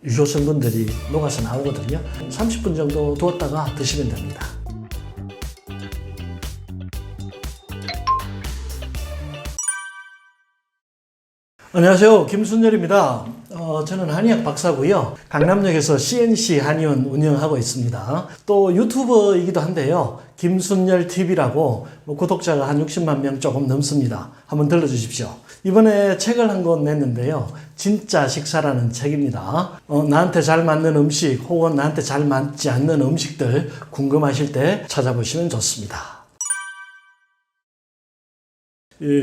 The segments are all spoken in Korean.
유효 성분들이 녹아서 나오거든요. 30분 정도 두었다가 드시면 됩니다. 안녕하세요. 김순열입니다. 저는 한의학 박사고요. 강남역에서 CNC 한의원 운영하고 있습니다. 또 유튜버이기도 한데요. 김순열TV라고 구독자가 한 60만 명 조금 넘습니다. 한번 들러주십시오. 이번에 책을 한 권 냈는데요. 진짜 식사라는 책입니다. 나한테 잘 맞는 음식 혹은 나한테 잘 맞지 않는 음식들 궁금하실 때 찾아보시면 좋습니다.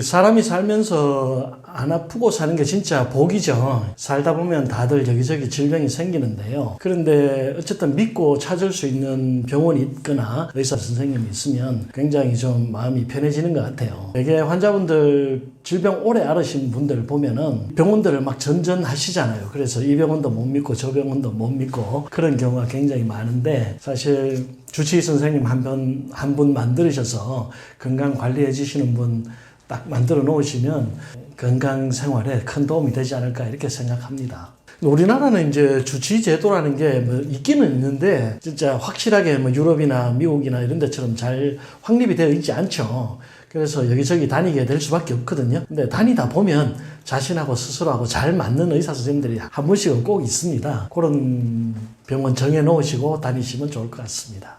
사람이 살면서 안 아프고 사는 게 진짜 복이죠. 살다 보면 다들 여기저기 질병이 생기는데요. 그런데 어쨌든 믿고 찾을 수 있는 병원이 있거나 의사 선생님이 있으면 굉장히 좀 마음이 편해지는 것 같아요. 되게 환자분들 질병 오래 앓으신 분들 보면은 병원들을 막 전전하시잖아요. 그래서 이 병원도 못 믿고 저 병원도 못 믿고 그런 경우가 굉장히 많은데, 사실 주치의 선생님 한 분 만들으셔서 건강 관리해 주시는 분 딱 만들어 놓으시면 건강 생활에 큰 도움이 되지 않을까 이렇게 생각합니다. 우리나라는 이제 주치의 제도라는 게 뭐 있기는 있는데 진짜 확실하게 뭐 유럽이나 미국이나 이런 데처럼 잘 확립이 되어 있지 않죠. 그래서 여기저기 다니게 될 수밖에 없거든요. 근데 다니다 보면 자신하고 스스로하고 잘 맞는 의사 선생님들이 한 분씩은 꼭 있습니다. 그런 병원 정해 놓으시고 다니시면 좋을 것 같습니다.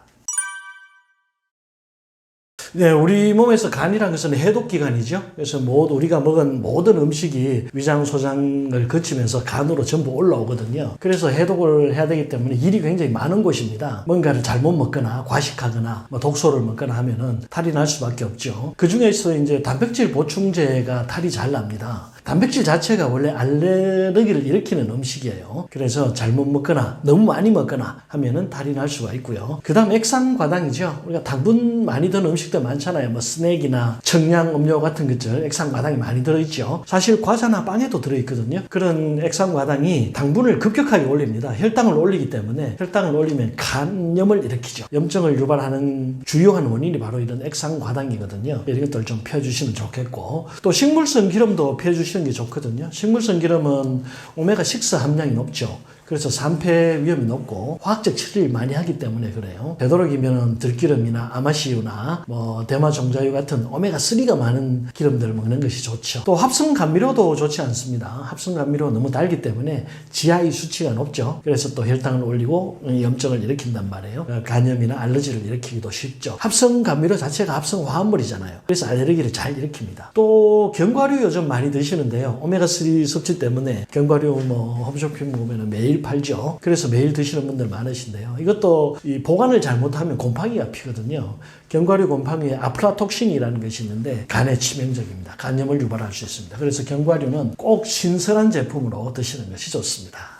네, 우리 몸에서 간이라는 것은 해독기관이죠. 그래서 우리가 먹은 모든 음식이 위장 소장을 거치면서 간으로 전부 올라오거든요. 그래서 해독을 해야 되기 때문에 일이 굉장히 많은 곳입니다. 뭔가를 잘못 먹거나 과식하거나 독소를 먹거나 하면은 탈이 날 수밖에 없죠. 그 중에서 이제 단백질 보충제가 탈이 잘 납니다. 단백질 자체가 원래 알레르기를 일으키는 음식이에요. 그래서 잘못 먹거나 너무 많이 먹거나 하면은 탈이 날 수가 있고요. 그 다음 액상과당이죠. 우리가 당분 많이 드는 음식들 많잖아요. 뭐 스낵이나 청량 음료 같은 것들 액상과당이 많이 들어있죠. 사실 과자나 빵에도 들어있거든요. 그런 액상과당이 당분을 급격하게 올립니다. 혈당을 올리기 때문에, 혈당을 올리면 간염을 일으키죠. 염증을 유발하는 주요한 원인이 바로 이런 액상과당이거든요. 이런 것들 좀 펴주시면 좋겠고, 또 식물성 기름도 펴주시면 게 좋거든요. 식물성 기름은 오메가6 함량이 높죠. 그래서 산패 위험이 높고 화학적 처리를 많이 하기 때문에 그래요. 되도록이면 들기름이나 아마시유나 대마 종자유 같은 오메가3가 많은 기름들을 먹는 것이 좋죠. 또 합성 감미료도 좋지 않습니다. 합성 감미료 너무 달기 때문에 GI 수치가 높죠. 그래서 또 혈당을 올리고 염증을 일으킨단 말이에요. 간염이나 알러지를 일으키기도 쉽죠. 합성 감미료 자체가 합성 화합물이잖아요. 그래서 알레르기를 잘 일으킵니다. 또 견과류 요즘 많이 드시는데요. 오메가3 섭취 때문에 견과류 홈쇼핑 보면 매일 팔죠. 그래서 매일 드시는 분들 많으신데요. 이것도 보관을 잘못하면 곰팡이가 피거든요. 견과류 곰팡이에 아플라톡신이라는 것이 있는데 간에 치명적입니다. 간염을 유발할 수 있습니다. 그래서 견과류는 꼭 신선한 제품으로 드시는 것이 좋습니다.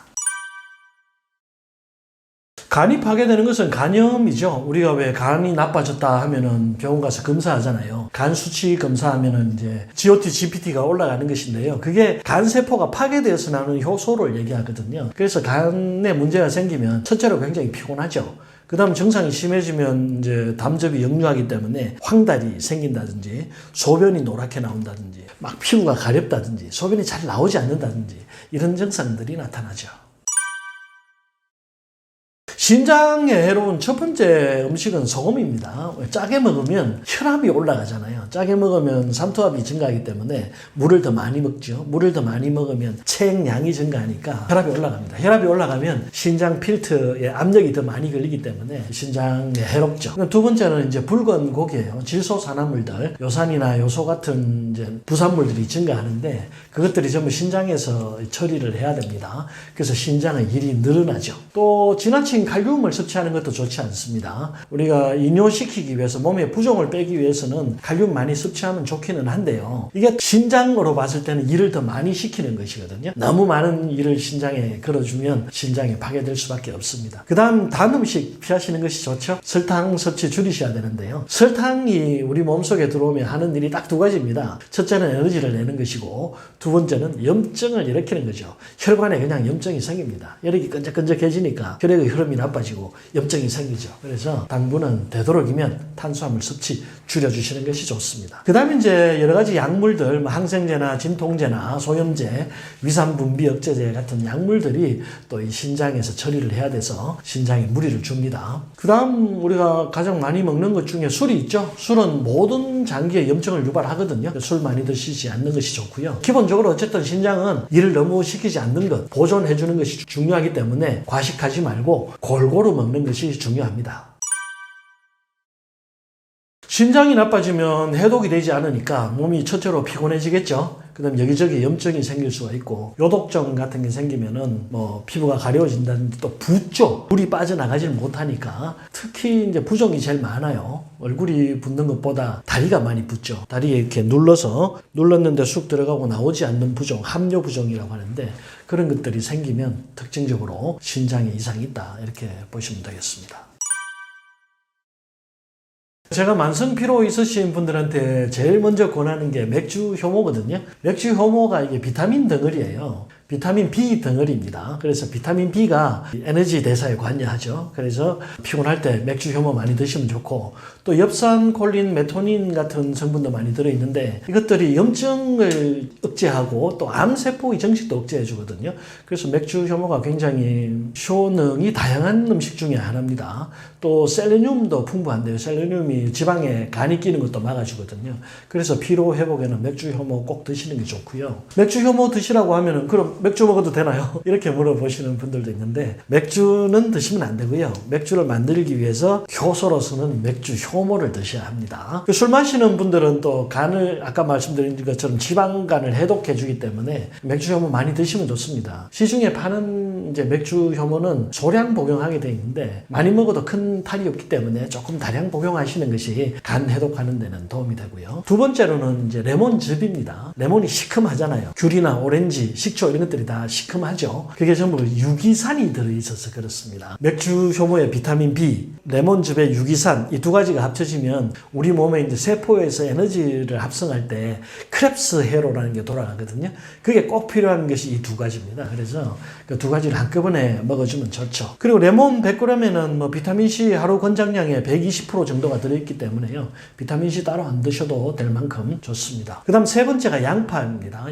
간이 파괴되는 것은 간염이죠. 우리가 왜 간이 나빠졌다 하면은 병원 가서 검사하잖아요. 간 수치 검사하면은 이제 GOT, GPT가 올라가는 것인데요. 그게 간 세포가 파괴되어서 나오는 효소를 얘기하거든요. 그래서 간에 문제가 생기면 첫째로 굉장히 피곤하죠. 그 다음 증상이 심해지면 이제 담즙이 역류하기 때문에 황달이 생긴다든지 소변이 노랗게 나온다든지 막 피부가 가렵다든지 소변이 잘 나오지 않는다든지 이런 증상들이 나타나죠. 신장에 해로운 첫 번째 음식은 소금입니다. 짜게 먹으면 혈압이 올라가잖아요. 짜게 먹으면 삼투압이 증가하기 때문에 물을 더 많이 먹죠. 물을 더 많이 먹으면 체액량이 증가하니까 혈압이 올라갑니다. 혈압이 올라가면 신장 필터에 압력이 더 많이 걸리기 때문에 신장에 해롭죠. 두 번째는 이제 붉은 고기예요. 질소산화물들, 요산이나 요소 같은 이제 부산물들이 증가하는데 그것들이 전부 신장에서 처리를 해야 됩니다. 그래서 신장의 일이 늘어나죠. 또 지나친 칼륨을 섭취하는 것도 좋지 않습니다. 우리가 이뇨시키기 위해서 몸에 부종을 빼기 위해서는 칼륨 많이 섭취하면 좋기는 한데요. 이게 신장으로 봤을 때는 일을 더 많이 시키는 것이거든요. 너무 많은 일을 신장에 걸어주면 신장이 파괴될 수밖에 없습니다. 그 다음 단 음식 피하시는 것이 좋죠. 설탕 섭취 줄이셔야 되는데요. 설탕이 우리 몸속에 들어오면 하는 일이 딱 두 가지입니다. 첫째는 에너지를 내는 것이고 두 번째는 염증을 일으키는 거죠. 혈관에 그냥 염증이 생깁니다. 혈액이 끈적끈적해지니까 혈액의 흐름이 혈압이 나빠지고 염증이 생기죠. 그래서 당분은 되도록이면 탄수화물 섭취 줄여주시는 것이 좋습니다. 그 다음에 이제 여러 가지 약물들, 뭐 항생제나 진통제나 소염제, 위산분비 억제제 같은 약물들이 또 이 신장에서 처리를 해야 돼서 신장에 무리를 줍니다. 그 다음 우리가 가장 많이 먹는 것 중에 술이 있죠. 술은 모든 장기에 염증을 유발하거든요. 술 많이 드시지 않는 것이 좋고요. 기본적으로 어쨌든 신장은 일을 너무 시키지 않는 것, 보존해 주는 것이 중요하기 때문에 과식하지 말고 골고루 먹는 것이 중요합니다. 신장이 나빠지면 해독이 되지 않으니까 몸이 첫째로 피곤해지겠죠. 그 다음 여기저기 염증이 생길 수가 있고 요독증 같은 게 생기면은 뭐 피부가 가려워진다든지 또 붓죠. 물이 빠져나가질 못하니까 특히 이제 부종이 제일 많아요. 얼굴이 붓는 것보다 다리가 많이 붓죠. 다리에 이렇게 눌렀는데 쑥 들어가고 나오지 않는 부종, 함뇨 부종이라고 하는데 그런 것들이 생기면 특징적으로 신장에 이상이 있다 이렇게 보시면 되겠습니다. 제가 만성피로 있으신 분들한테 제일 먼저 권하는 게 맥주 효모거든요. 맥주 효모가 이게 비타민 덩어리예요. 비타민 B 덩어리입니다. 그래서 비타민 B가 에너지 대사에 관여하죠. 그래서 피곤할 때 맥주 효모 많이 드시면 좋고 또 엽산, 콜린, 메토닌 같은 성분도 많이 들어있는데 이것들이 염증을 억제하고 또 암세포 이정식도 억제해 주거든요. 그래서 맥주 효모가 굉장히 효능이 다양한 음식 중에 하나입니다. 또 셀레늄도 풍부한데요. 셀레늄이 지방에 간이 끼는 것도 막아주거든요. 그래서 피로 회복에는 맥주 효모 꼭 드시는 게 좋고요. 맥주 효모 드시라고 하면은 그럼 맥주 먹어도 되나요? 이렇게 물어보시는 분들도 있는데 맥주는 드시면 안 되고요. 맥주를 만들기 위해서 효소로서는 맥주 효모를 드셔야 합니다. 술 마시는 분들은 또 간을 아까 말씀드린 것처럼 지방간을 해독해 주기 때문에 맥주 효모 많이 드시면 좋습니다. 시중에 파는 이제 맥주 효모는 소량 복용하게 되어 있는데 많이 먹어도 큰 탈이 없기 때문에 조금 다량 복용하시는 것이 간 해독하는 데는 도움이 되고요. 두 번째로는 이제 레몬즙입니다. 레몬이 시큼하잖아요. 귤이나 오렌지, 식초 이런 것들이 다 시큼하죠. 그게 전부 유기산이 들어있어서 그렇습니다. 맥주 효모에 비타민 B, 레몬즙에 유기산 이 두 가지가 합쳐지면 우리 몸에 이제 세포에서 에너지를 합성할 때 크랩스 회로라는 게 돌아가거든요. 그게 꼭 필요한 것이 이 두 가지입니다. 그래서 그 두 가지를 한꺼번에 먹어주면 좋죠. 그리고 레몬 100g에는 뭐 비타민C 하루 권장량의 120% 정도가 들어있기 때문에요. 비타민C 따로 안 드셔도 될 만큼 좋습니다. 그 다음 세 번째가 양파입니다.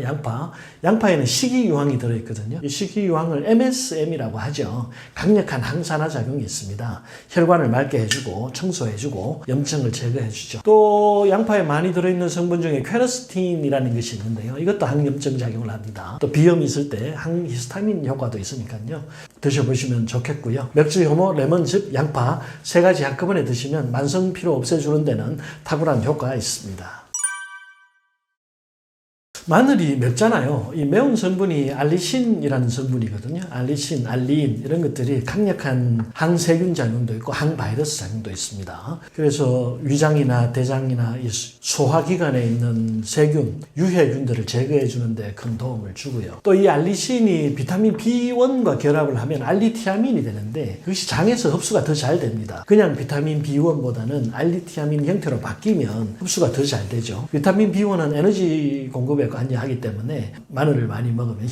양파에는 식이유황이 들어있거든요. 이 식이유황을 MSM이라고 하죠. 강력한 항산화 작용이 있습니다. 혈관을 맑게 해주고 청소해주고 염증을 제거해주죠. 또 양파에 많이 들어있는 성분 중에 퀘르스틴이라는 것이 있는데요. 이것도 항염증 작용을 합니다. 또 비염이 있을 때 항히스타민 효과도 있으니까요. 드셔보시면 좋겠고요. 맥주, 효모, 레몬즙, 양파 세 가지 한꺼번에 드시면 만성피로 없애주는 데는 탁월한 효과가 있습니다. 마늘이 맵잖아요. 이 매운 성분이 알리신이라는 성분이거든요. 알리신, 알리인 이런 것들이 강력한 항세균 작용도 있고 항바이러스 작용도 있습니다. 그래서 위장이나 대장이나 이 소화기관에 있는 세균, 유해균들을 제거해 주는데 큰 도움을 주고요. 또 이 알리신이 비타민 B1과 결합을 하면 알리티아민이 되는데 그것이 장에서 흡수가 더 잘 됩니다. 그냥 비타민 B1보다는 알리티아민 형태로 바뀌면 흡수가 더 잘 되죠. 비타민 B1은 에너지 공급에 관여하기 때문에 마늘을 많이 먹으면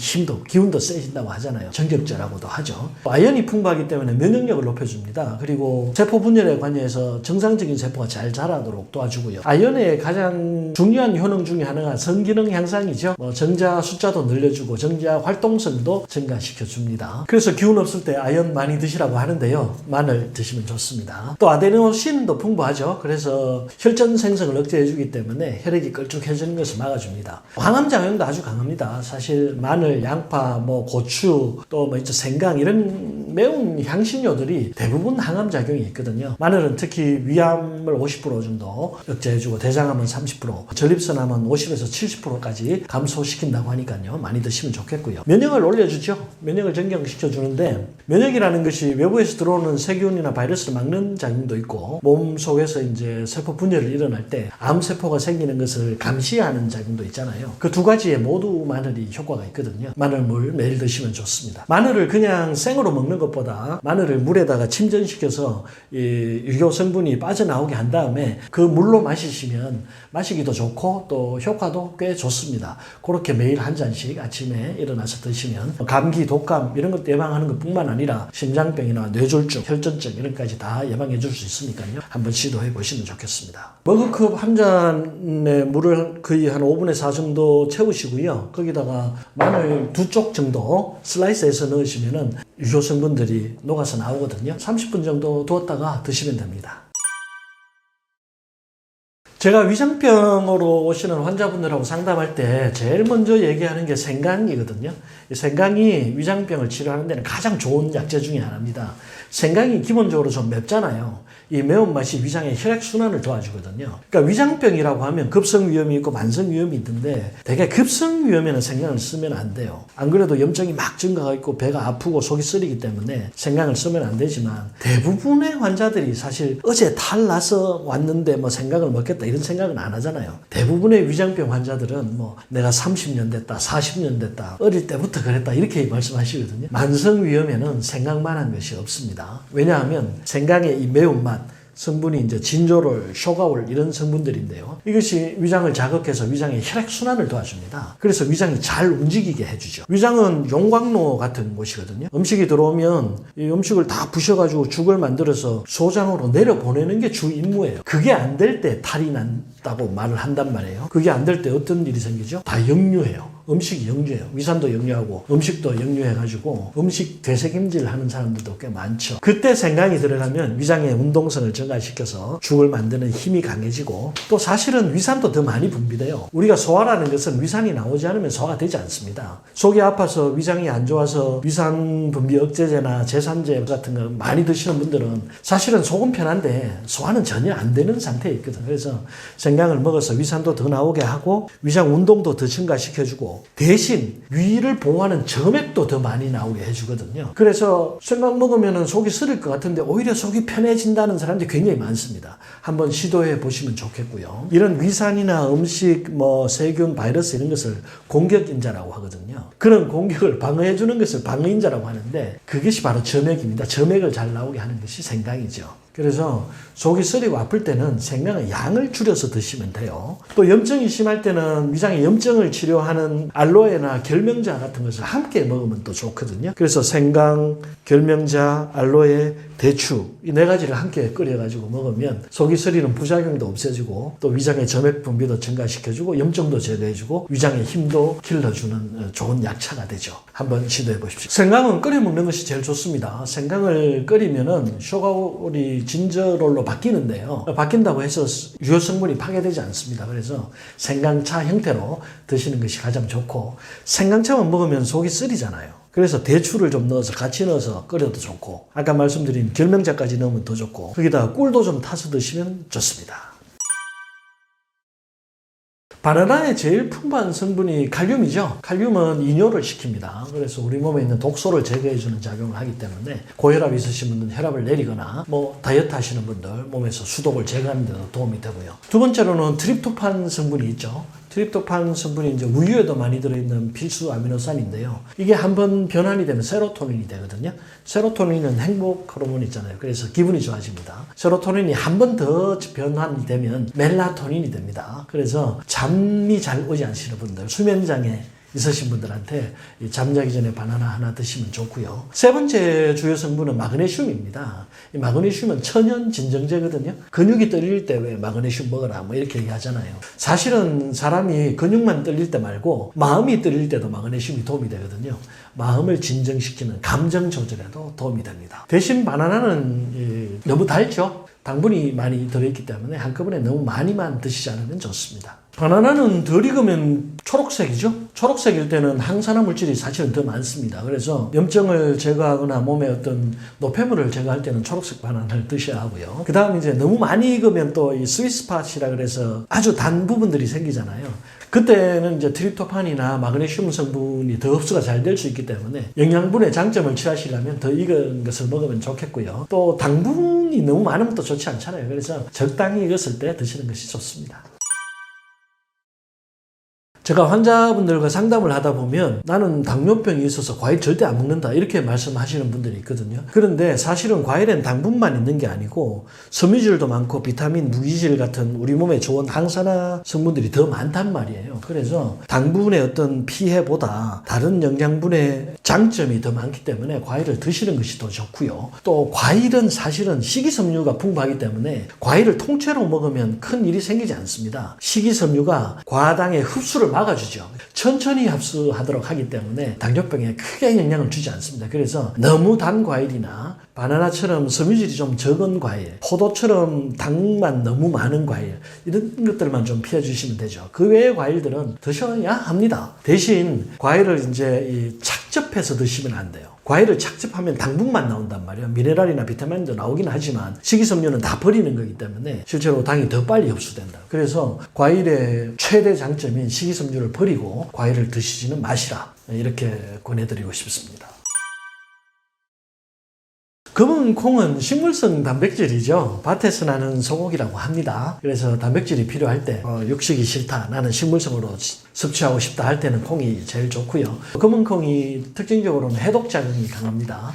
기운도 세진다고 하잖아요. 정ገብ제라고도 하죠. 아연이 풍부하기 때문에 면역력을 높여줍니다. 그리고 세포 분열에 관여해서 정상적인 세포가 잘 자라도록 도와주고요. 아연의 가장 중요한 효능 중에 하나가 성기능 향상이죠. 정자 숫자도 늘려주고 정자 활동성도 증가시켜줍니다. 그래서 기운 없을 때 아연 많이 드시라고 하는데요. 마늘 드시면 좋습니다. 또 아데노신도 풍부하죠. 그래서 혈전 생성을 억제해주기 때문에 혈액이 걸쭉해지는 것을 막아줍니다. 항암작용도 아주 강합니다. 사실 마늘, 양파, 고추, 또 생강 이런 매운 향신료들이 대부분 항암작용이 있거든요. 마늘은 특히 위암을 50% 정도 억제해주고 대장암은 30%, 전립선암은 50에서 70%까지 감소시킨다고 하니까요. 많이 드시면 좋겠고요. 면역을 올려주죠. 면역을 정경시켜주는데 면역이라는 것이 외부에서 들어오는 세균이나 바이러스를 막는 작용도 있고 몸 속에서 이제 세포 분열을 일어날 때 암세포가 생기는 것을 감시하는 작용도 있잖아요. 그 두 가지에 모두 마늘이 효과가 있거든요. 마늘물 매일 드시면 좋습니다. 마늘을 그냥 생으로 먹는 것보다 마늘을 물에다가 침전시켜서 이 유효 성분이 빠져나오게 한 다음에 그 물로 마시시면 마시기도 좋고 또 효과도 꽤 좋습니다. 그렇게 매일 한 잔씩 아침에 일어나서 드시면 감기, 독감 이런 것 예방하는 것뿐만 아니라 심장병이나 뇌졸중, 혈전증 이런 것까지 다 예방해 줄 수 있으니까요. 한번 시도해 보시면 좋겠습니다. 머그컵 한 잔에 물을 거의 한 5분의 4 정도 채우시고요. 거기다가 마늘 2쪽 정도 슬라이스해서 넣으시면은 유효 성분들이 녹아서 나오거든요. 30분 정도 두었다가 드시면 됩니다. 제가 위장병으로 오시는 환자분들하고 상담할 때 제일 먼저 얘기하는 게 생강이거든요. 생강이 위장병을 치료하는 데는 가장 좋은 약재 중에 하나입니다. 생강이 기본적으로 좀 맵잖아요. 이 매운맛이 위장의 혈액순환을 도와주거든요. 그러니까 위장병이라고 하면 급성위염이 있고 만성위염이 있는데 대개 급성위염에는 생강을 쓰면 안 돼요. 안 그래도 염증이 막 증가가 있고 배가 아프고 속이 쓰리기 때문에 생강을 쓰면 안 되지만 대부분의 환자들이 사실 어제 탈 나서 왔는데 뭐 생강을 먹겠다 이런 생각은 안 하잖아요. 대부분의 위장병 환자들은 뭐 내가 30년 됐다, 40년 됐다, 어릴 때부터 그랬다 이렇게 말씀하시거든요. 만성위염에는 생강만한 것이 없습니다. 왜냐하면 생강의 이 매운맛 성분이 이제 진조롤, 쇼가올 이런 성분들인데요. 이것이 위장을 자극해서 위장의 혈액순환을 도와줍니다. 그래서 위장이 잘 움직이게 해주죠. 위장은 용광로 같은 곳이거든요. 음식이 들어오면 이 음식을 다 부셔가지고 죽을 만들어서 소장으로 내려보내는 게 주 임무예요. 그게 안 될 때 탈이 난다고 말을 한단 말이에요. 그게 안 될 때 어떤 일이 생기죠? 다 역류해요. 음식이 역류해요. 위산도 역류하고 음식도 역류해가지고 음식 되새김질 하는 사람들도 꽤 많죠. 그때 생강이 들어가면 위장의 운동성을 증가시켜서 죽을 만드는 힘이 강해지고 또 사실은 위산도 더 많이 분비돼요. 우리가 소화라는 것은 위산이 나오지 않으면 소화가 되지 않습니다. 속이 아파서 위장이 안 좋아서 위산 분비 억제제나 제산제 같은 거 많이 드시는 분들은 사실은 속은 편한데 소화는 전혀 안 되는 상태에 있거든요. 그래서 생강을 먹어서 위산도 더 나오게 하고 위장 운동도 더 증가시켜주고 대신 위를 보호하는 점액도 더 많이 나오게 해주거든요. 그래서 생강 먹으면 속이 쓰릴 것 같은데 오히려 속이 편해진다는 사람들이 굉장히 많습니다. 한번 시도해 보시면 좋겠고요. 이런 위산이나 음식, 세균, 바이러스 이런 것을 공격인자라고 하거든요. 그런 공격을 방어해 주는 것을 방어인자라고 하는데 그것이 바로 점액입니다. 점액을 잘 나오게 하는 것이 생강이죠. 그래서 속이 쓰리고 아플 때는 생강의 양을 줄여서 드시면 돼요. 또 염증이 심할 때는 위장의 염증을 치료하는 알로에나 결명자 같은 것을 함께 먹으면 또 좋거든요. 그래서 생강, 결명자, 알로에, 대추 이 4가지를 함께 끓여가지고 먹으면 속이 쓰리는 부작용도 없애주고 또 위장의 점액 분비도 증가시켜주고 염증도 제거해주고 위장의 힘도 길러주는 좋은 약차가 되죠. 한번 시도해 보십시오. 생강은 끓여 먹는 것이 제일 좋습니다. 생강을 끓이면은 쇼가올이 진저롤로 바뀌는데요. 바뀐다고 해서 유효 성분이 파괴되지 않습니다. 그래서 생강차 형태로 드시는 것이 가장 좋고 생강차만 먹으면 속이 쓰리잖아요. 그래서 대추를 좀 넣어서 같이 넣어서 끓여도 좋고 아까 말씀드린 결명자까지 넣으면 더 좋고 거기다가 꿀도 좀 타서 드시면 좋습니다. 바나나의 제일 풍부한 성분이 칼륨이죠. 칼륨은 이뇨를 시킵니다. 그래서 우리 몸에 있는 독소를 제거해주는 작용을 하기 때문에 고혈압 있으신 분들은 혈압을 내리거나 다이어트 하시는 분들 몸에서 수독을 제거하는 데도 도움이 되고요. 두 번째로는 트립토판 성분이 있죠. 트립토판 성분이 이제 우유에도 많이 들어있는 필수 아미노산인데요. 이게 한번 변환이 되면 세로토닌이 되거든요. 세로토닌은 행복 호르몬 있잖아요. 그래서 기분이 좋아집니다. 세로토닌이 한 번 더 변환이 되면 멜라토닌이 됩니다. 그래서 잠이 잘 오지 않으시는 분들, 수면장애 있으신 분들한테 잠자기 전에 바나나 하나 드시면 좋고요. 세 번째 주요 성분은 마그네슘입니다. 이 마그네슘은 천연 진정제거든요. 근육이 떨릴 때 왜 마그네슘 먹어라 이렇게 얘기하잖아요. 사실은 사람이 근육만 떨릴 때 말고 마음이 떨릴 때도 마그네슘이 도움이 되거든요. 마음을 진정시키는 감정 조절에도 도움이 됩니다. 대신 바나나는 너무 달죠. 당분이 많이 들어있기 때문에 한꺼번에 너무 많이만 드시지 않으면 좋습니다. 바나나는 덜 익으면 초록색이죠. 초록색일 때는 항산화 물질이 사실은 더 많습니다. 그래서 염증을 제거하거나 몸에 어떤 노폐물을 제거할 때는 초록색 바나나를 드셔야 하고요. 그 다음 이제 너무 많이 익으면 또 이 스위스팟이라 그래서 아주 단 부분들이 생기잖아요. 그때는 이제 트립토판이나 마그네슘 성분이 더 흡수가 잘 될 수 있기 때문에 영양분의 장점을 취하시려면 더 익은 것을 먹으면 좋겠고요. 또 당분이 너무 많으면 또 좋지 않잖아요. 그래서 적당히 익었을 때 드시는 것이 좋습니다. 제가 환자분들과 상담을 하다 보면 나는 당뇨병이 있어서 과일 절대 안 먹는다 이렇게 말씀하시는 분들이 있거든요. 그런데 사실은 과일엔 당분만 있는 게 아니고 섬유질도 많고 비타민, 무기질 같은 우리 몸에 좋은 항산화 성분들이 더 많단 말이에요. 그래서 당분의 어떤 피해보다 다른 영양분의 장점이 더 많기 때문에 과일을 드시는 것이 더 좋고요. 또 과일은 사실은 식이섬유가 풍부하기 때문에 과일을 통째로 먹으면 큰 일이 생기지 않습니다. 식이섬유가 과당의 흡수를 막아주죠. 천천히 흡수하도록 하기 때문에 당뇨병에 크게 영향을 주지 않습니다. 그래서 너무 단 과일이나 바나나처럼 섬유질이 좀 적은 과일, 포도처럼 당만 너무 많은 과일 이런 것들만 좀 피해 주시면 되죠. 그 외의 과일들은 드셔야 합니다. 대신 과일을 이제 착즙해서 드시면 안 돼요. 과일을 착즙하면 당분만 나온단 말이에요. 미네랄이나 비타민도 나오긴 하지만 식이섬유는 다 버리는 거기 때문에 실제로 당이 더 빨리 흡수된다. 그래서 과일의 최대 장점인 식이섬유를 버리고 과일을 드시지는 마시라. 이렇게 권해드리고 싶습니다. 검은 콩은 식물성 단백질이죠. 밭에서 나는 소고기라고 합니다. 그래서 단백질이 필요할 때 육식이 싫다, 나는 식물성으로 섭취하고 싶다 할 때는 콩이 제일 좋고요. 검은 콩이 특징적으로는 해독작용이 강합니다.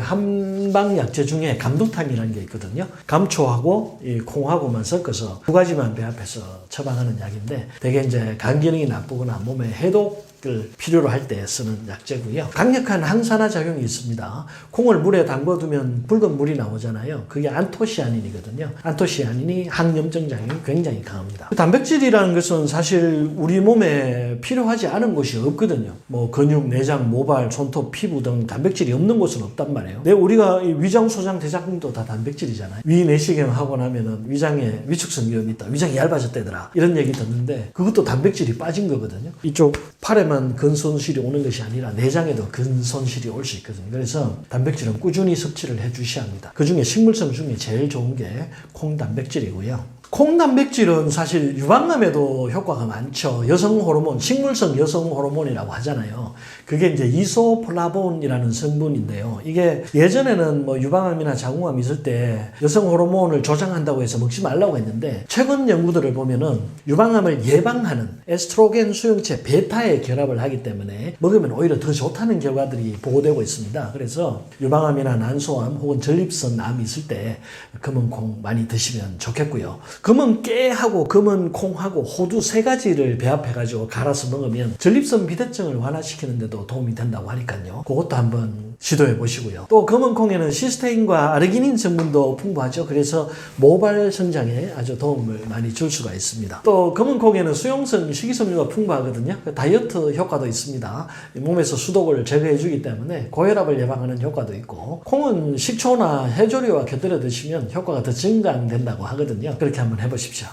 한방 약재 중에 감독탕이라는 게 있거든요. 감초하고 이 콩하고만 섞어서 두 가지만 배합해서 처방하는 약인데 대개 이제 간 기능이 나쁘거나 몸에 해독을 필요로 할 때 쓰는 약재고요. 강력한 항산화 작용이 있습니다. 콩을 물에 담궈두면 붉은 물이 나오잖아요. 그게 안토시아닌이거든요. 안토시아닌이 항염증 작용이 굉장히 강합니다. 단백질이라는 것은 사실 우리 몸에 필요하지 않은 곳이 없거든요. 뭐 근육, 내장, 모발, 손톱, 피부 등 단백질이 없는 곳은 없단 말이에요. 우리가 위장, 소장, 대장도 다 단백질이잖아요. 위내시경 하고 나면은 위장에 위축성 위험이 있다, 위장이 얇아졌다더라 이런 얘기 듣는데 그것도 단백질이 빠진 거거든요. 이쪽 팔에만 근손실이 오는 것이 아니라 내장에도 근손실이 올 수 있거든요. 그래서 단백질은 꾸준히 섭취를 해주셔야 합니다. 그 중에 식물성 중에 제일 좋은 게 콩단백질이고요. 콩단백질은 사실 유방암에도 효과가 많죠. 여성 호르몬, 식물성 여성 호르몬이라고 하잖아요. 그게 이제 이소플라본이라는 성분인데요. 이게 예전에는 뭐 유방암이나 자궁암 있을 때 여성 호르몬을 조장한다고 해서 먹지 말라고 했는데 최근 연구들을 보면은 유방암을 예방하는 에스트로겐 수용체 베타에 결합을 하기 때문에 먹으면 오히려 더 좋다는 결과들이 보고되고 있습니다. 그래서 유방암이나 난소암 혹은 전립선 암이 있을 때 검은 콩 많이 드시면 좋겠고요. 검은 깨하고 검은 콩하고 호두 세 가지를 배합해가지고 갈아서 먹으면 전립선 비대증을 완화시키는데도 도움이 된다고 하니까요. 그것도 한번 시도해 보시고요. 또 검은 콩에는 시스테인과 아르기닌 성분도 풍부하죠. 그래서 모발 성장에 아주 도움을 많이 줄 수가 있습니다. 또 검은 콩에는 수용성 식이섬유가 풍부하거든요. 다이어트 효과도 있습니다. 몸에서 수독을 제거해 주기 때문에 고혈압을 예방하는 효과도 있고, 콩은 식초나 해조류와 곁들여 드시면 효과가 더 증강된다고 하거든요. 그렇게 한번 해보십시오.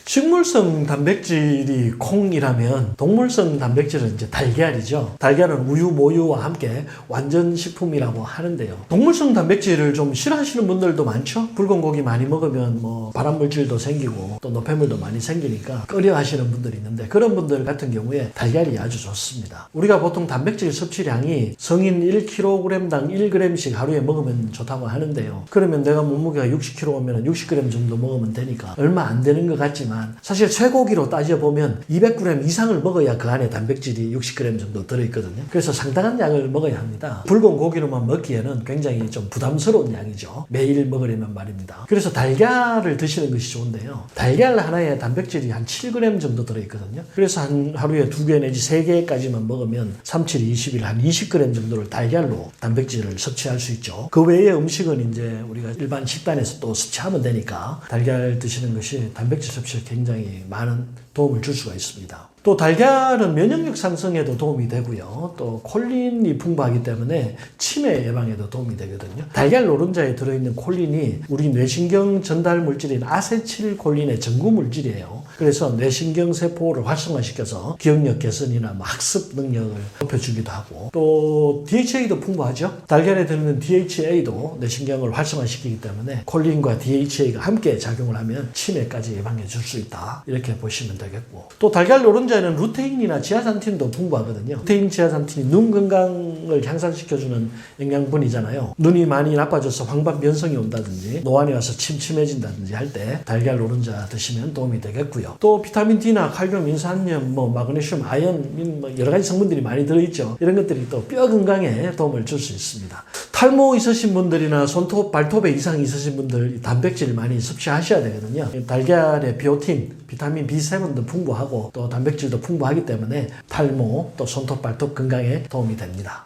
식물성 단백질이 콩이라면 동물성 단백질은 이제 달걀이죠. 달걀은 우유, 모유와 함께 완전 식품이라고 하는데요. 동물성 단백질을 좀 싫어하시는 분들도 많죠. 붉은 고기 많이 먹으면 뭐 발암물질도 생기고 또 노폐물도 많이 생기니까 꺼려 하시는 분들이 있는데 그런 분들 같은 경우에 달걀이 아주 좋습니다. 우리가 보통 단백질 섭취량이 성인 1kg당 1g씩 하루에 먹으면 좋다고 하는데요. 그러면 내가 몸무게가 60kg면 60g 정도 먹으면 되니까 얼마 안 되는 것 같지만 사실 쇠고기로 따져보면 200g 이상을 먹어야 그 안에 단백질이 60g 정도 들어있거든요. 그래서 상당한 양을 먹어야 합니다. 붉은 고기로만 먹기에는 굉장히 좀 부담스러운 양이죠. 매일 먹으려면 말입니다. 그래서 달걀을 드시는 것이 좋은데요. 달걀 하나에 단백질이 한 7g 정도 들어있거든요. 그래서 한 하루에 2개 내지 3개까지만 먹으면 3, 7, 20일 한 20g 정도를 달걀로 단백질을 섭취할 수 있죠. 그 외의 음식은 이제 우리가 일반 식단에서 또 섭취하면 되니까 달걀 드시는 것이 단백질 섭취에 굉장히 많은 도움을 줄 수가 있습니다. 또 달걀은 면역력 상승에도 도움이 되고요. 또 콜린이 풍부하기 때문에 치매 예방에도 도움이 되거든요. 달걀 노른자에 들어있는 콜린이 우리 뇌신경 전달 물질인 아세틸콜린의 전구 물질이에요. 그래서 뇌신경 세포를 활성화시켜서 기억력 개선이나 학습 능력을 높여주기도 하고, 또 DHA도 풍부하죠. 달걀에 들어있는 DHA도 뇌신경을 활성화시키기 때문에 콜린과 DHA가 함께 작용을 하면 치매까지 예방해 줄 수 있다. 이렇게 보시면 됩니다. 되겠고, 또 달걀 노른자에는 루테인이나 지아산틴도 풍부하거든요. 루테인, 지아산틴이 눈 건강을 향상시켜주는 영양분이잖아요. 눈이 많이 나빠져서 황반변성이 온다든지 노안이 와서 침침해진다든지 할 때 달걀 노른자 드시면 도움이 되겠고요. 또 비타민 D나 칼륨, 인산염, 마그네슘, 아연, 여러 가지 성분들이 많이 들어있죠. 이런 것들이 또 뼈 건강에 도움을 줄 수 있습니다. 탈모 있으신 분들이나 손톱, 발톱에 이상이 있으신 분들 단백질 많이 섭취하셔야 되거든요. 달걀에 비오틴, 비타민 B7도 풍부하고 또 단백질도 풍부하기 때문에 탈모, 또 손톱, 발톱 건강에 도움이 됩니다.